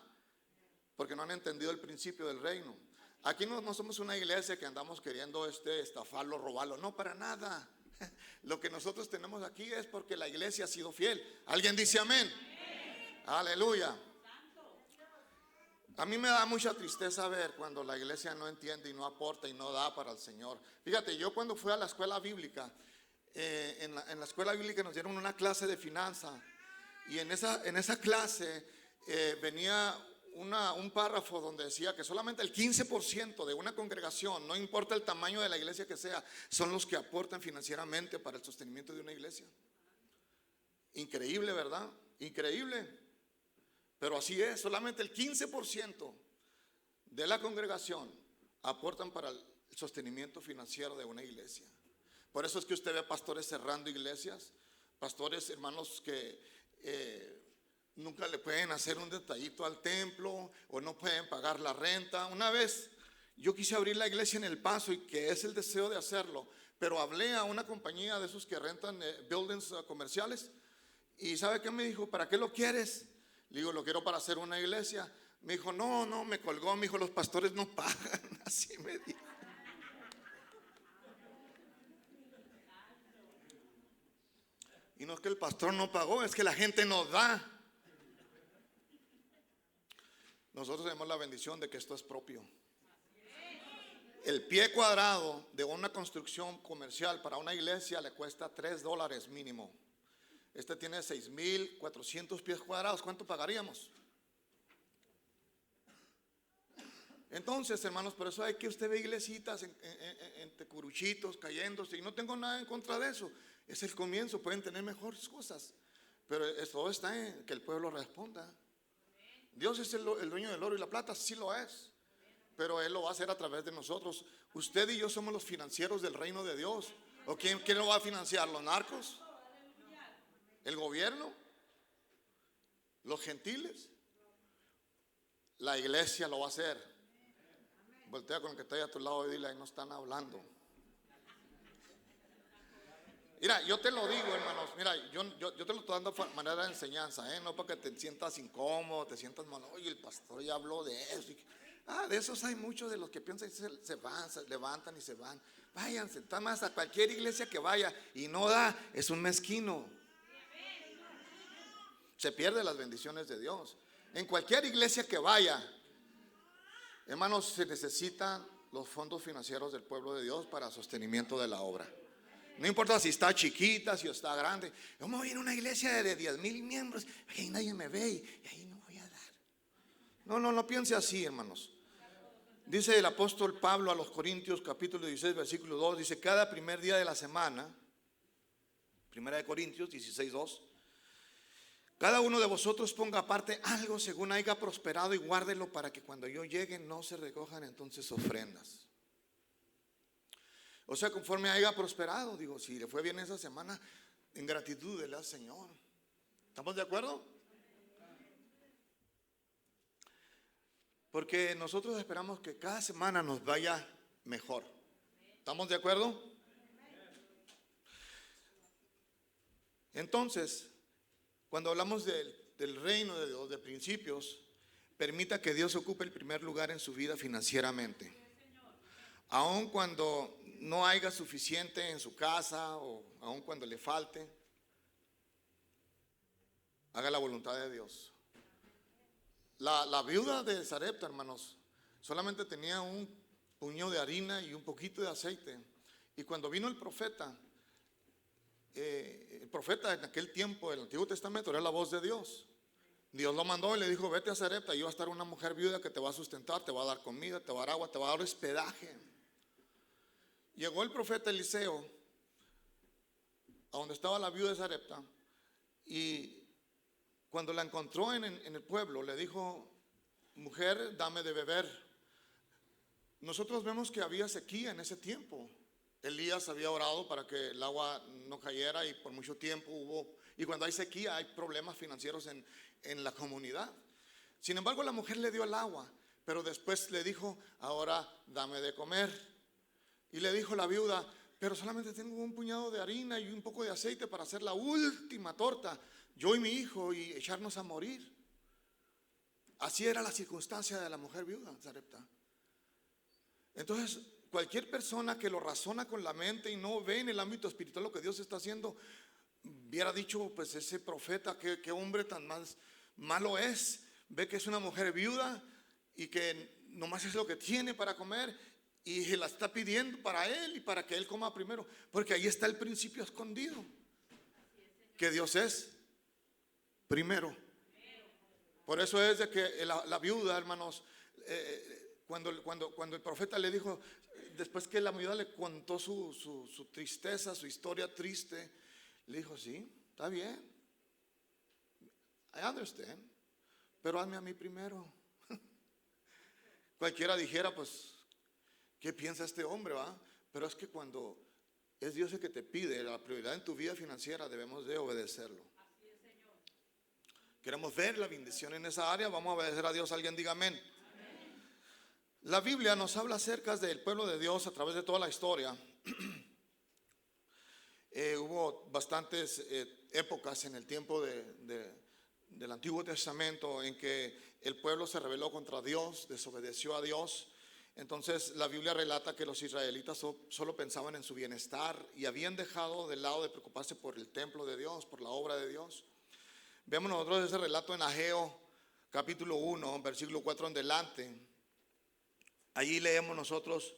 S1: porque no han entendido el principio del reino. Aquí no somos una iglesia que andamos queriendo estafarlo, robarlo. No, para nada. Lo que nosotros tenemos aquí es porque la iglesia ha sido fiel. ¿Alguien dice amén? Aleluya. A mí me da mucha tristeza ver cuando la iglesia no entiende y no aporta y no da para el Señor. Fíjate, yo cuando fui a la escuela bíblica, en la escuela bíblica nos dieron una clase de finanzas. Y en esa clase venía un párrafo donde decía que solamente el 15% de una congregación, no importa el tamaño de la iglesia que sea, son los que aportan financieramente para el sostenimiento de una iglesia. Increíble, ¿verdad? Increíble. Pero así es, solamente el 15% de la congregación aportan para el sostenimiento financiero de una iglesia. Por eso es que usted ve pastores cerrando iglesias, pastores, hermanos, que nunca le pueden hacer un detallito al templo o no pueden pagar la renta. Una vez yo quise abrir la iglesia en El Paso, y que es el deseo de hacerlo, pero hablé a una compañía de esos que rentan buildings comerciales, y ¿sabe qué me dijo? ¿Para qué lo quieres? Le digo, lo quiero para hacer una iglesia. Me dijo, no, me colgó, me dijo, los pastores no pagan. Así me dijo. Y no es que el pastor no pagó, es que la gente nos da. Nosotros tenemos la bendición de que esto es propio. El pie cuadrado de una construcción comercial para una iglesia le cuesta $3 mínimo. Este tiene 6,400 pies cuadrados. ¿Cuánto pagaríamos? Entonces, hermanos, por eso hay que usted ve iglesitas en tecuruchitos cayéndose. Y no tengo nada en contra de eso. Es el comienzo, pueden tener mejores cosas. Pero todo está en que el pueblo responda. Dios es el dueño del oro y la plata, sí lo es. Pero Él lo va a hacer a través de nosotros. Usted y yo somos los financieros del reino de Dios. ¿O quién lo va a financiar? ¿Los narcos? ¿El gobierno? ¿Los gentiles? La iglesia lo va a hacer. Voltea con el que está ahí a tu lado y dile, ahí no están hablando. Mira, yo te lo digo, hermanos. Mira, yo te lo estoy dando de manera de enseñanza, no para que te sientas incómodo, te sientas mal. Oye, el pastor ya habló de eso. De esos hay muchos de los que piensan que se van, se levantan y se van. Váyanse, está más a cualquier iglesia que vaya y no da, es un mezquino. Se pierden las bendiciones de Dios. En cualquier iglesia que vaya, hermanos, se necesitan los fondos financieros del pueblo de Dios para sostenimiento de la obra. No importa si está chiquita, si está grande. Yo me voy a ir a una iglesia de 10,000 miembros y ahí nadie me ve y ahí no voy a dar. No piense así, hermanos. Dice el apóstol Pablo a los Corintios, capítulo 16, versículo 2, dice, cada primer día de la semana, Primera de Corintios 16, 2, cada uno de vosotros ponga aparte algo según haya prosperado y guárdelo para que cuando yo llegue no se recojan entonces ofrendas. O sea, conforme haya prosperado, digo, si le fue bien esa semana, en gratitud dele al Señor. ¿Estamos de acuerdo? Porque nosotros esperamos que cada semana nos vaya mejor. ¿Estamos de acuerdo? Entonces, cuando hablamos del del reino de Dios, de principios, permita que Dios ocupe el primer lugar en su vida financieramente. Aun cuando no haya suficiente en su casa o aun cuando le falte, haga la voluntad de Dios. La viuda de Sarepta, hermanos, solamente tenía un puñado de harina y un poquito de aceite. Y cuando vino el profeta en aquel tiempo del Antiguo Testamento era la voz de Dios. Dios lo mandó y le dijo: vete a Sarepta, y va a estar una mujer viuda que te va a sustentar, te va a dar comida, te va a dar agua, te va a dar hospedaje. Llegó el profeta Eliseo a donde estaba la viuda de Sarepta, y cuando la encontró en el pueblo, le dijo: mujer, dame de beber. Nosotros vemos que había sequía en ese tiempo. Elías había orado para que el agua no cayera y por mucho tiempo hubo, y cuando hay sequía hay problemas financieros en la comunidad. Sin embargo, la mujer le dio el agua, pero después le dijo: ahora dame de comer. Y le dijo la viuda: pero solamente tengo un puñado de harina y un poco de aceite para hacer la última torta, yo y mi hijo, y echarnos a morir. Así era la circunstancia de la mujer viuda, Sarepta. Entonces, cualquier persona que lo razona con la mente y no ve en el ámbito espiritual lo que Dios está haciendo, hubiera dicho: pues ese profeta, qué hombre tan malo es. Ve que es una mujer viuda y que nomás es lo que tiene para comer, y se la está pidiendo para él y para que él coma primero, porque ahí está el principio escondido, que Dios es primero. Por eso es de que la viuda, hermanos, cuando el profeta le dijo, después que la viuda le contó su tristeza, su historia triste, le dijo: sí, está bien, I understand, pero hazme a mí primero. Cualquiera dijera: pues, ¿qué piensa este hombre, va? Pero es que cuando es Dios el que te pide la prioridad en tu vida financiera, debemos de obedecerlo. Queremos ver la bendición en esa área, vamos a obedecer a Dios. Alguien diga amén. La Biblia nos habla acerca del pueblo de Dios a través de toda la historia. Hubo bastantes épocas en el tiempo del Antiguo Testamento en que el pueblo se rebeló contra Dios, desobedeció a Dios. Entonces la Biblia relata que los israelitas solo pensaban en su bienestar y habían dejado de lado de preocuparse por el templo de Dios, por la obra de Dios. Vemos nosotros ese relato en Ageo capítulo 1, versículo 4 en delante. Allí leemos nosotros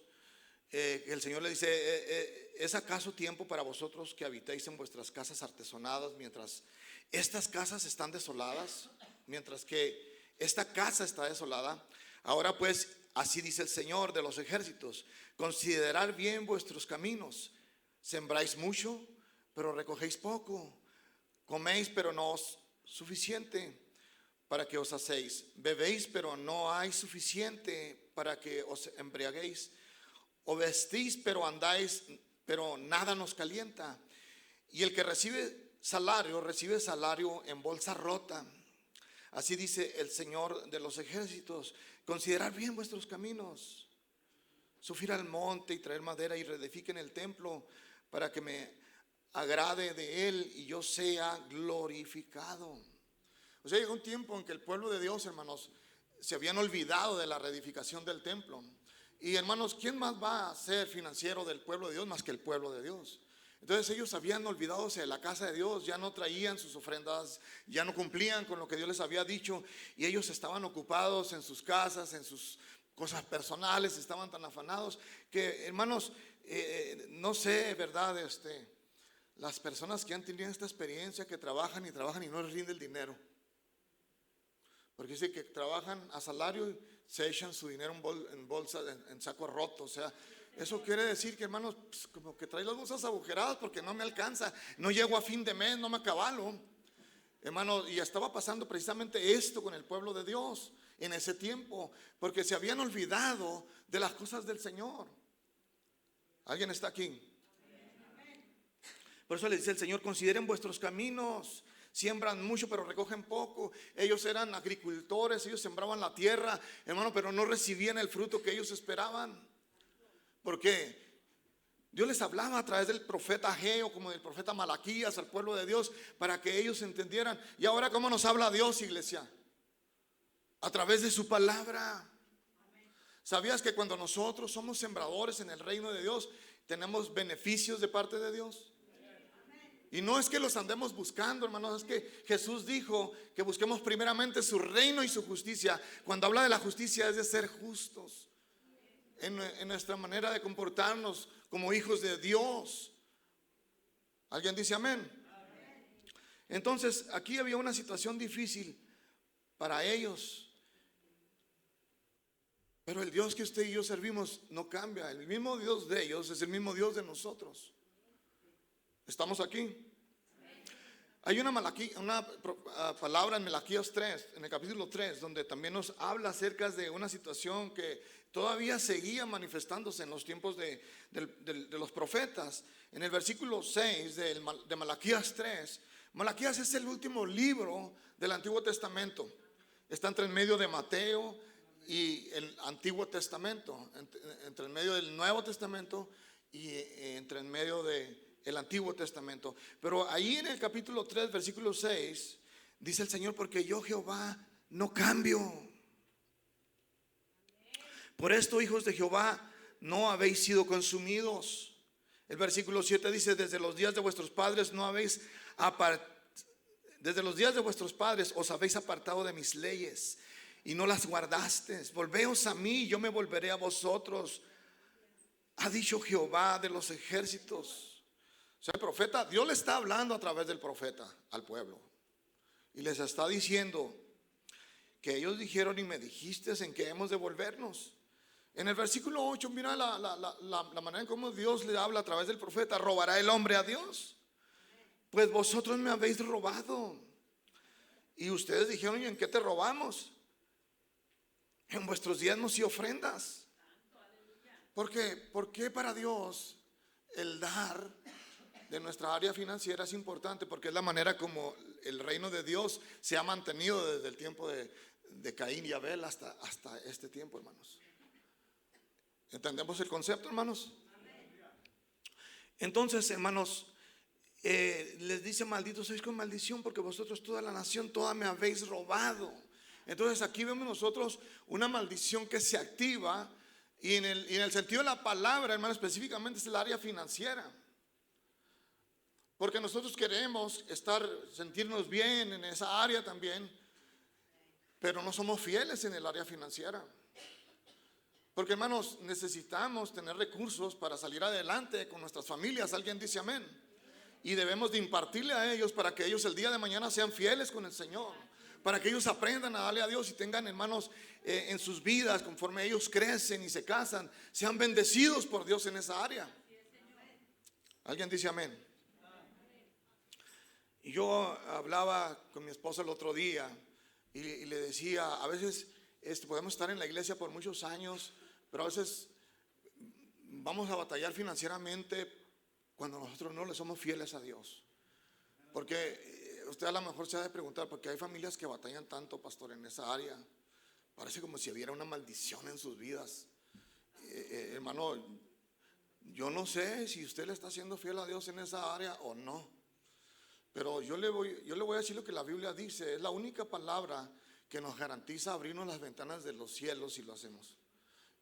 S1: que el Señor le dice: ¿es acaso tiempo para vosotros que habitéis en vuestras casas artesonadas mientras estas casas están desoladas? Mientras que esta casa está desolada. Ahora pues, así dice el Señor de los ejércitos: considerad bien vuestros caminos. Sembráis mucho, pero recogéis poco. Coméis, pero no os suficiente para que os hacéis. Bebéis, pero no hay suficiente para que os embriaguéis. O vestís, pero andáis, pero nada nos calienta. Y el que recibe salario en bolsa rota. Así dice el Señor de los ejércitos: considerad bien vuestros caminos. Subir al monte y traer madera y reedifiquen el templo, para que me agrade de él y yo sea glorificado. O sea, llegó un tiempo en que el pueblo de Dios, hermanos, se habían olvidado de la reedificación del templo. Y hermanos, ¿quién más va a ser financiero del pueblo de Dios más que el pueblo de Dios? Entonces ellos habían olvidado de la casa de Dios, ya no traían sus ofrendas, ya no cumplían con lo que Dios les había dicho, y ellos estaban ocupados en sus casas, en sus cosas personales, estaban tan afanados que, hermanos, no sé, ¿verdad? Las personas que han tenido esta experiencia, que trabajan y no les rinde el dinero. Porque dice que trabajan a salario y se echan su dinero en bolsa, en saco roto. O sea, eso quiere decir que, hermanos, pues, como que trae las bolsas agujeradas porque no me alcanza, no llego a fin de mes, no me acabalo. Hermanos, y estaba pasando precisamente esto con el pueblo de Dios en ese tiempo, porque se habían olvidado de las cosas del Señor. ¿Alguien está aquí? Por eso le dice el Señor: consideren vuestros caminos. Siembran mucho pero recogen poco. Ellos eran agricultores, ellos sembraban la tierra, hermano, pero no recibían el fruto que ellos esperaban. ¿Por qué? Dios les hablaba a través del profeta Ageo, como del profeta Malaquías al pueblo de Dios, para que ellos entendieran. Y ahora, ¿cómo nos habla Dios, iglesia? A través de su palabra. ¿Sabías que cuando nosotros somos sembradores en el reino de Dios, tenemos beneficios de parte de Dios? Y no es que los andemos buscando, hermanos, es que Jesús dijo que busquemos primeramente su reino y su justicia. Cuando habla de la justicia es de ser justos en nuestra manera de comportarnos como hijos de Dios. ¿Alguien dice amén? Entonces aquí había una situación difícil para ellos, pero el Dios que usted y yo servimos no cambia. El mismo Dios de ellos es el mismo Dios de nosotros. ¿Estamos aquí? Hay una palabra en Malaquías 3, en el capítulo 3, donde también nos habla acerca de una situación que todavía seguía manifestándose en los tiempos de los profetas. En el versículo 6 de Malaquías 3, Malaquías es el último libro del Antiguo Testamento. Está entre el medio de Mateo y el Antiguo Testamento, entre el medio del Nuevo Testamento y entre el medio del Antiguo Testamento. Pero ahí en el capítulo 3, versículo 6, dice el Señor: porque yo, Jehová, no cambio. Por esto, hijos de Jehová, no habéis sido consumidos. El versículo 7 dice: desde los días de vuestros padres desde los días de vuestros padres os habéis apartado de mis leyes y no las guardasteis. Volveos a mí y yo me volveré a vosotros, ha dicho Jehová de los ejércitos. O sea, el profeta, Dios le está hablando a través del profeta al pueblo y les está diciendo que ellos dijeron: y me dijiste en que hemos de volvernos. En el versículo 8, mira la manera en cómo Dios le habla a través del profeta: ¿robará el hombre a Dios? Pues vosotros me habéis robado. Y ustedes dijeron: ¿y en qué te robamos? En vuestros diezmos y ofrendas. ¿Por qué para Dios el dar de nuestra área financiera es importante? Porque es la manera como el reino de Dios se ha mantenido desde el tiempo de Caín y Abel hasta este tiempo, hermanos. ¿Entendemos el concepto, hermanos? Entonces, hermanos, les dice: malditos sois con maldición, porque vosotros, toda la nación, toda me habéis robado. Entonces aquí vemos nosotros una maldición que se activa, y en el sentido de la palabra, hermano, específicamente es el área financiera. Porque nosotros queremos sentirnos bien en esa área también, pero no somos fieles en el área financiera. Porque, hermanos, necesitamos tener recursos para salir adelante con nuestras familias. Alguien dice amén. Y debemos de impartirle a ellos para que ellos el día de mañana sean fieles con el Señor, para que ellos aprendan a darle a Dios y tengan, hermanos, en sus vidas, conforme ellos crecen y se casan, sean bendecidos por Dios en esa área. Alguien dice amén. Y yo hablaba con mi esposa el otro día y le decía: a veces podemos estar en la iglesia por muchos años, pero a veces vamos a batallar financieramente cuando nosotros no le somos fieles a Dios. Porque usted a lo mejor se ha de preguntar: ¿por qué hay familias que batallan tanto, pastor, en esa área? Parece como si hubiera una maldición en sus vidas. Hermano, yo no sé si usted le está siendo fiel a Dios en esa área o no, pero yo le voy a decir lo que la Biblia dice. Es la única palabra que nos garantiza abrirnos las ventanas de los cielos si lo hacemos,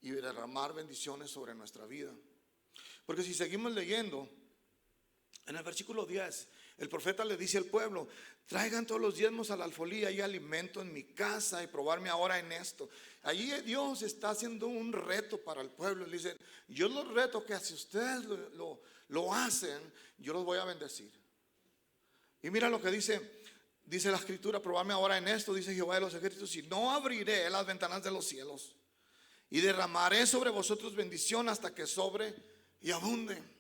S1: y derramar bendiciones sobre nuestra vida. Porque si seguimos leyendo, en el versículo 10, el profeta le dice al pueblo: traigan todos los diezmos a la alfolía, hay alimento en mi casa, y probarme ahora en esto. Allí Dios está haciendo un reto para el pueblo. Le dice: yo los reto que si ustedes lo hacen, yo los voy a bendecir. Y mira lo que dice la escritura: probarme ahora en esto, dice Jehová de los ejércitos, y no abriré las ventanas de los cielos, y derramaré sobre vosotros bendición hasta que sobre y abunde.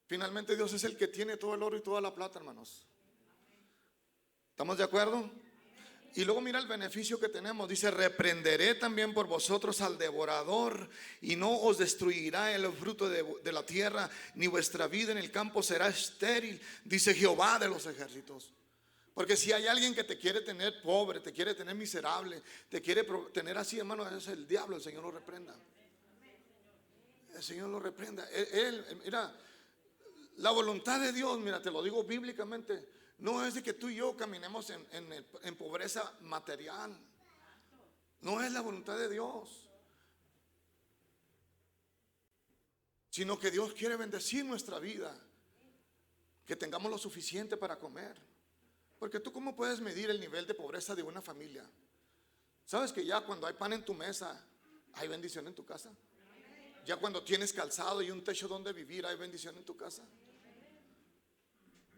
S1: Finalmente Dios es el que tiene todo el oro y toda la plata, hermanos. ¿Estamos de acuerdo? Y luego mira el beneficio que tenemos. Dice: reprenderé también por vosotros al devorador, y no os destruirá el fruto de la tierra, ni vuestra vida en el campo será estéril, dice Jehová de los ejércitos. Porque si hay alguien que te quiere tener pobre, te quiere tener miserable, te quiere tener así, hermano, es el diablo. El Señor lo reprenda. el Señor lo reprenda. Mira, la voluntad de Dios, mira, te lo digo bíblicamente, no es de que tú y yo caminemos en pobreza material. No es la voluntad de Dios. Sino que Dios quiere bendecir nuestra vida, que tengamos lo suficiente para comer. Porque tú, ¿cómo puedes medir el nivel de pobreza de una familia? ¿Sabes que ya cuando hay pan en tu mesa, hay bendición en tu casa? Ya cuando tienes calzado y un techo donde vivir, hay bendición en tu casa.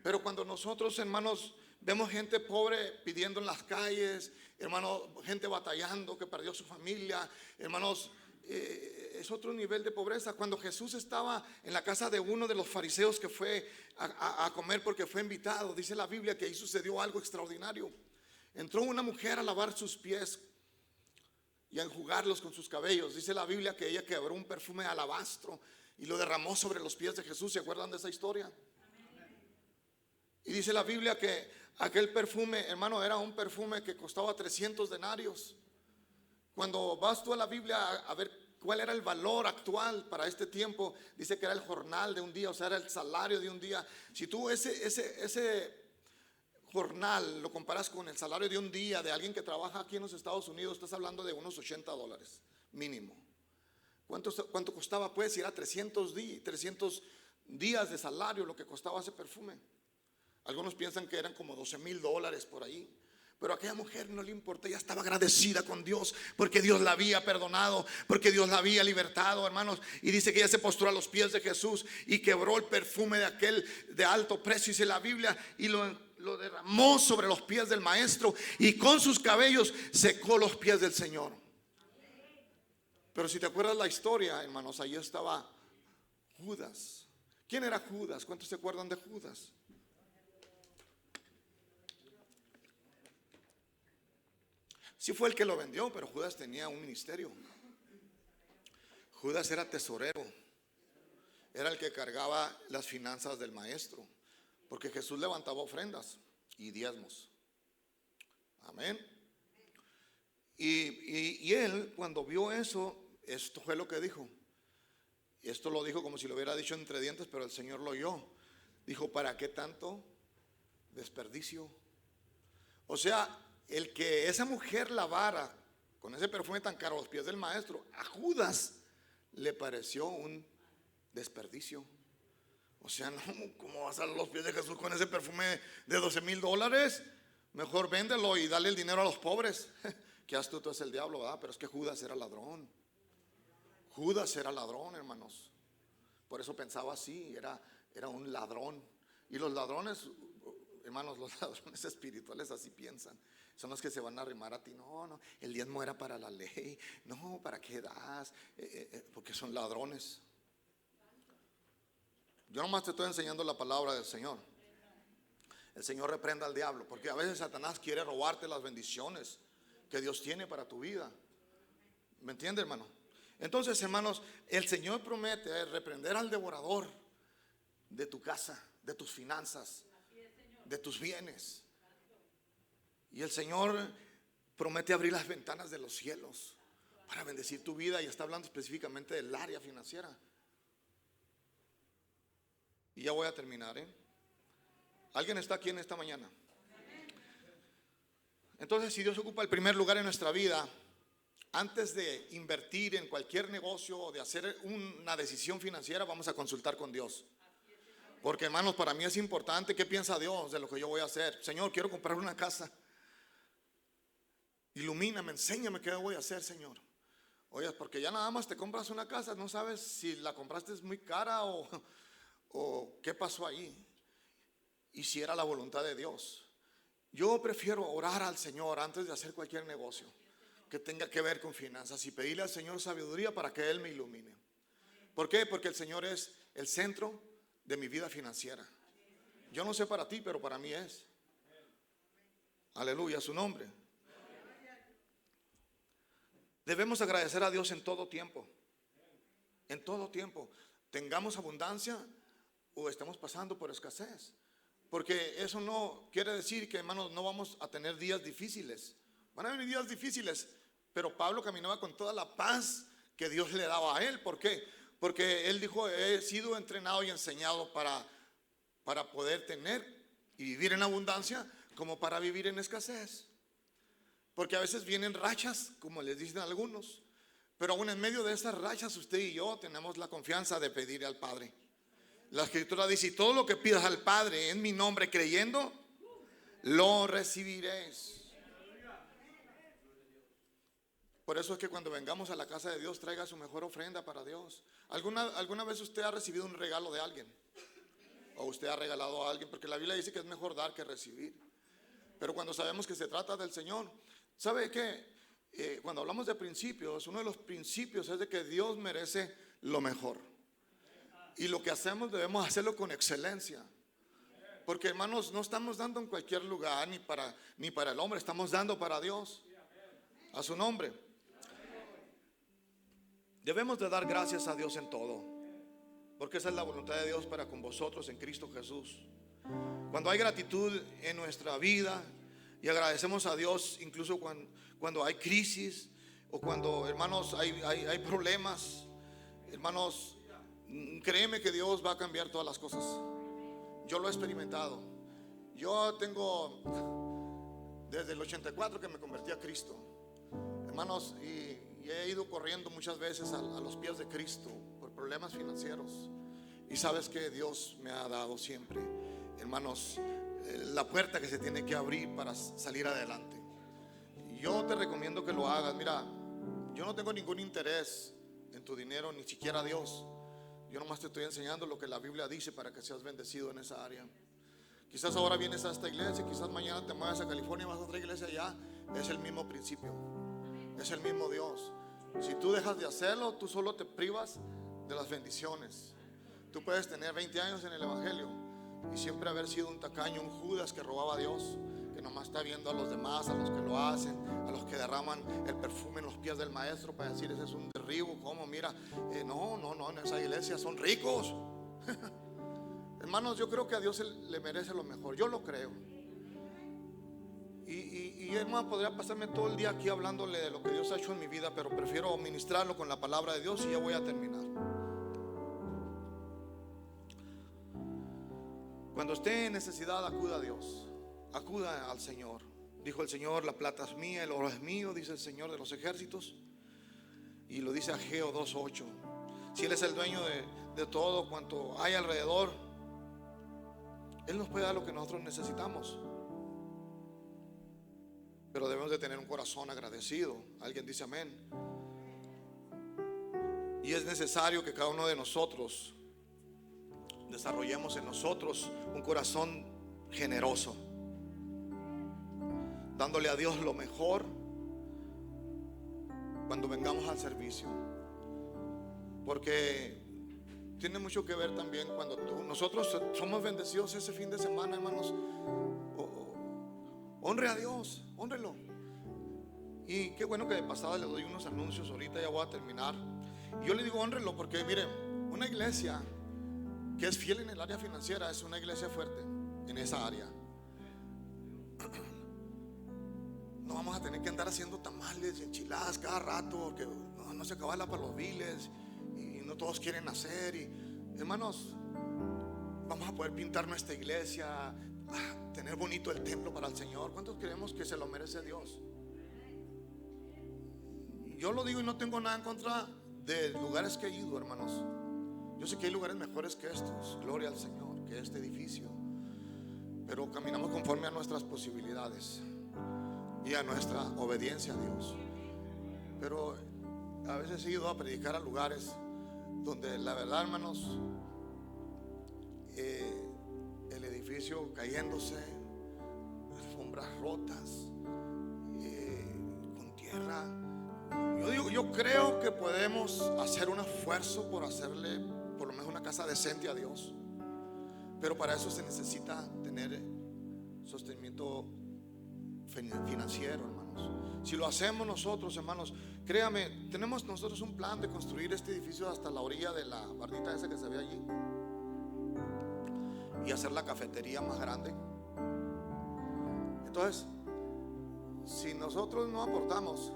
S1: Pero cuando nosotros, hermanos, vemos gente pobre pidiendo en las calles, hermanos, gente batallando que perdió su familia, hermanos, es otro nivel de pobreza. Cuando Jesús estaba en la casa de uno de los fariseos que fue a comer porque fue invitado, dice la Biblia que ahí sucedió algo extraordinario. Entró una mujer a lavar sus pies y a enjugarlos con sus cabellos. Dice la Biblia que ella quebró un perfume de alabastro y lo derramó sobre los pies de Jesús. ¿Se acuerdan de esa historia? Y dice la Biblia que aquel perfume, hermano, era un perfume que costaba 300 denarios. Cuando vas tú a la Biblia a ver cuál era el valor actual para este tiempo, dice que era el jornal de un día, o sea, era el salario de un día. Si tú ese jornal lo comparas con el salario de un día de alguien que trabaja aquí en los Estados Unidos, estás hablando de unos $80 mínimo. ¿Cuánto costaba pues? Si era 300 días de salario lo que costaba ese perfume. Algunos piensan que eran como $12,000 por ahí. Pero a aquella mujer no le importó, ella estaba agradecida con Dios porque Dios la había perdonado, porque Dios la había libertado, hermanos. Y dice que ella se postró a los pies de Jesús y quebró el perfume de aquel de alto precio, dice la Biblia, y lo derramó sobre los pies del maestro y con sus cabellos secó los pies del Señor. Pero si te acuerdas la historia, hermanos, ahí estaba Judas. ¿Quién era Judas? ¿Cuántos se acuerdan de Judas? Sí fue el que lo vendió, pero Judas tenía un ministerio. Judas era tesorero. Era el que cargaba las finanzas del maestro. Porque Jesús levantaba ofrendas y diezmos. Amén. Y él, cuando vio eso, esto fue lo que dijo. Y esto lo dijo como si lo hubiera dicho entre dientes, pero el Señor lo oyó. Dijo, ¿para qué tanto desperdicio? O sea, el que esa mujer lavara con ese perfume tan caro los pies del maestro, a Judas le pareció un desperdicio. O sea, no, ¿cómo vas a los pies de Jesús con ese perfume de $12,000? Mejor véndelo y dale el dinero a los pobres. Qué astuto es el diablo, ¿verdad? Pero es que Judas era ladrón. Judas era ladrón, hermanos. Por eso pensaba así, era un ladrón. Y los ladrones, hermanos, los ladrones espirituales así piensan. Son los que se van a arrimar a ti. No, el diezmo era para la ley. No, ¿para qué das? Porque son ladrones. Yo nomás te estoy enseñando la palabra del Señor. El Señor reprenda al diablo, porque a veces Satanás quiere robarte las bendiciones que Dios tiene para tu vida. ¿Me entiende, hermano? Entonces, hermanos, el Señor promete reprender al devorador de tu casa, de tus finanzas, de tus bienes. Y el Señor promete abrir las ventanas de los cielos para bendecir tu vida. Y está hablando específicamente del área financiera. Y ya voy a terminar, ¿Alguien está aquí en esta mañana? Entonces, si Dios ocupa el primer lugar en nuestra vida, antes de invertir en cualquier negocio o de hacer una decisión financiera, vamos a consultar con Dios. Porque, hermanos, para mí es importante qué piensa Dios de lo que yo voy a hacer. Señor, quiero comprar una casa. Ilumíname, enséñame qué voy a hacer, Señor. Oye, porque ya nada más te compras una casa, no sabes si la compraste es muy cara o qué pasó ahí. Y si era la voluntad de Dios. Yo prefiero orar al Señor antes de hacer cualquier negocio que tenga que ver con finanzas y pedirle al Señor sabiduría para que Él me ilumine. ¿Por qué? Porque el Señor es el centro de mi vida financiera. Yo no sé para ti, pero para mí es. Aleluya, su nombre. Debemos agradecer a Dios en todo tiempo. En todo tiempo. Tengamos abundancia o estemos pasando por escasez. Porque eso no quiere decir que, hermanos, no vamos a tener días difíciles. Van a venir días difíciles. Pero Pablo caminaba con toda la paz que Dios le daba a él. ¿Por qué? Porque él dijo, he sido entrenado y enseñado para poder tener y vivir en abundancia como para vivir en escasez. Porque a veces vienen rachas, como les dicen algunos, pero aún en medio de esas rachas usted y yo tenemos la confianza de pedir al Padre. La Escritura dice, y todo lo que pidas al Padre en mi nombre creyendo, lo recibiréis. Por eso es que cuando vengamos a la casa de Dios, traiga su mejor ofrenda para Dios. ¿Alguna vez usted ha recibido un regalo de alguien? ¿O usted ha regalado a alguien? Porque la Biblia dice que es mejor dar que recibir. Pero cuando sabemos que se trata del Señor, ¿sabe qué? Cuando hablamos de principios, uno de los principios es de que Dios merece lo mejor. Y lo que hacemos debemos hacerlo con excelencia. Porque, hermanos, no estamos dando en cualquier lugar, ni para el hombre, estamos dando para Dios, a su nombre. Debemos de dar gracias a Dios en todo, porque esa es la voluntad de Dios para con vosotros en Cristo Jesús. Cuando hay gratitud en nuestra vida y agradecemos a Dios, incluso cuando hay crisis o cuando, hermanos, hay problemas, hermanos, créeme que Dios va a cambiar todas las cosas. Yo lo he experimentado. Yo tengo desde el 84 que me convertí a Cristo, hermanos, y he ido corriendo muchas veces a los pies de Cristo por problemas financieros. Y sabes que Dios me ha dado siempre, hermanos, la puerta que se tiene que abrir para salir adelante. Yo te recomiendo que lo hagas. Mira, yo no tengo ningún interés en tu dinero, ni siquiera Dios. Yo nomás te estoy enseñando lo que la Biblia dice para que seas bendecido en esa área. Quizás ahora vienes a esta iglesia, quizás mañana te mueves a California y vas a otra iglesia allá. Es el mismo principio, es el mismo Dios. Si tú dejas de hacerlo, tú solo te privas de las bendiciones. Tú puedes tener 20 años en el evangelio y siempre haber sido un tacaño, un Judas que robaba a Dios, que nomás está viendo a los demás, a los que lo hacen, a los que derraman el perfume en los pies del maestro para decir ese es un derribo. ¿Cómo? Mira, no, en esa iglesia son ricos. Hermanos, yo creo que a Dios le merece lo mejor, yo lo creo. Y hermano, podría pasarme todo el día aquí hablándole de lo que Dios ha hecho en mi vida, pero prefiero ministrarlo con la palabra de Dios y ya voy a terminar. Cuando esté en necesidad, acuda a Dios, acuda al Señor. Dijo el Señor, la plata es mía, el oro es mío, dice el Señor de los ejércitos. Y lo dice Ageo 2:8. Si Él es el dueño de todo cuanto hay alrededor, Él nos puede dar lo que nosotros necesitamos. Pero debemos de tener un corazón agradecido. Alguien dice amén. Y es necesario que cada uno de nosotros desarrollemos en nosotros un corazón generoso, dándole a Dios lo mejor cuando vengamos al servicio. Porque tiene mucho que ver también cuando nosotros somos bendecidos ese fin de semana, hermanos. Honre a Dios, honrelo. Y qué bueno que de pasada le doy unos anuncios. Ahorita ya voy a terminar. Y yo le digo honrelo porque miren, una iglesia que es fiel en el área financiera es una iglesia fuerte en esa área. No vamos a tener que andar haciendo tamales y enchiladas cada rato, porque no se acaba para los biles y no todos quieren hacer. Y hermanos, vamos a poder pintar nuestra iglesia, tener bonito el templo para el Señor. ¿Cuántos creemos que se lo merece Dios? Yo lo digo y no tengo nada en contra de lugares que he ido, hermanos. Yo sé que hay lugares mejores que estos, gloria al Señor, que este edificio. Pero caminamos conforme a nuestras posibilidades y a nuestra obediencia a Dios. Pero a veces he ido a predicar a lugares donde la verdad, hermanos, el edificio cayéndose, alfombras rotas, con tierra. Yo creo que podemos hacer un esfuerzo por hacerle por lo menos una casa decente a Dios, pero para eso se necesita tener sostenimiento financiero, hermanos. Si lo hacemos nosotros, hermanos, créame, tenemos nosotros un plan de construir este edificio hasta la orilla de la bardita esa que se ve allí y hacer la cafetería más grande. Entonces, si nosotros no aportamos,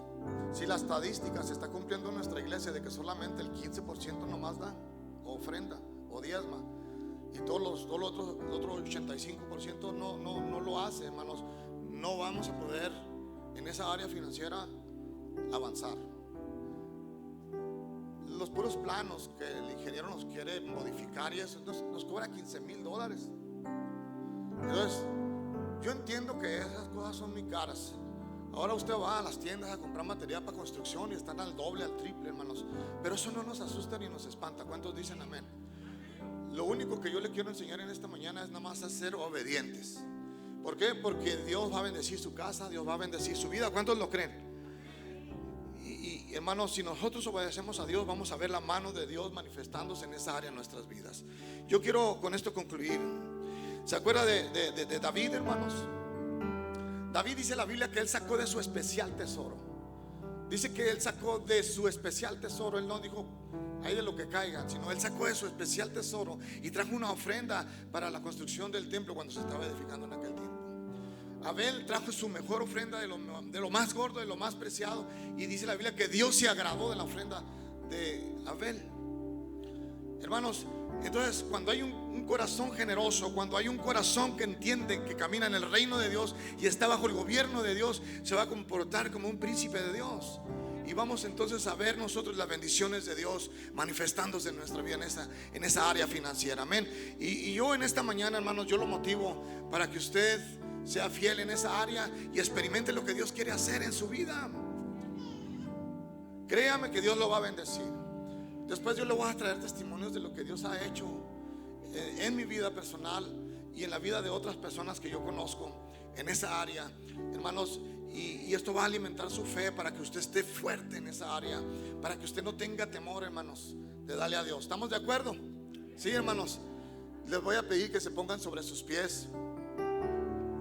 S1: Si la estadística se está cumpliendo en nuestra iglesia de que solamente el 15% nomás da o ofrenda o diezma, y todos los otros 85% no lo hace, hermanos, no vamos a poder en esa área financiera avanzar. Los puros planos que el ingeniero nos quiere modificar y eso nos cobra $15,000. Entonces, yo entiendo que esas cosas son muy caras. Ahora usted va a las tiendas a comprar material para construcción y están al doble, al triple, hermanos. Pero eso no nos asusta ni nos espanta. ¿Cuántos dicen amén? Lo único que yo le quiero enseñar en esta mañana es nada más a ser obedientes. ¿Por qué? Porque Dios va a bendecir su casa, Dios va a bendecir su vida. ¿Cuántos lo creen? Y hermanos, si nosotros obedecemos a Dios, vamos a ver la mano de Dios manifestándose en esa área en nuestras vidas. Yo quiero con esto concluir. ¿Se acuerda de David, hermanos? David, dice la Biblia que él sacó de su especial tesoro. Dice que él sacó de su especial tesoro. Él no dijo ahí de lo que caiga, sino él sacó de su especial tesoro y trajo una ofrenda para la construcción del templo cuando se estaba edificando en aquel tiempo. Abel trajo su mejor ofrenda de lo más gordo, de lo más preciado. Y dice la Biblia que Dios se agradó de la ofrenda de Abel. Hermanos, entonces cuando hay un corazón generoso, cuando hay un corazón que entiende que camina en el reino de Dios y está bajo el gobierno de Dios, se va a comportar como un príncipe de Dios. Y vamos entonces a ver nosotros las bendiciones de Dios manifestándose en nuestra vida en esa área financiera. Amén. Y yo en esta mañana, hermanos, yo lo motivo para que usted sea fiel en esa área y experimente lo que Dios quiere hacer en su vida. Créame que Dios lo va a bendecir. Después yo le voy a traer testimonios de lo que Dios ha hecho en mi vida personal y en la vida de otras personas que yo conozco en esa área, hermanos. Y esto va a alimentar su fe para que usted esté fuerte en esa área, para que usted no tenga temor, hermanos, de darle a Dios. ¿Estamos de acuerdo? Sí, hermanos. Les voy a pedir que se pongan sobre sus pies.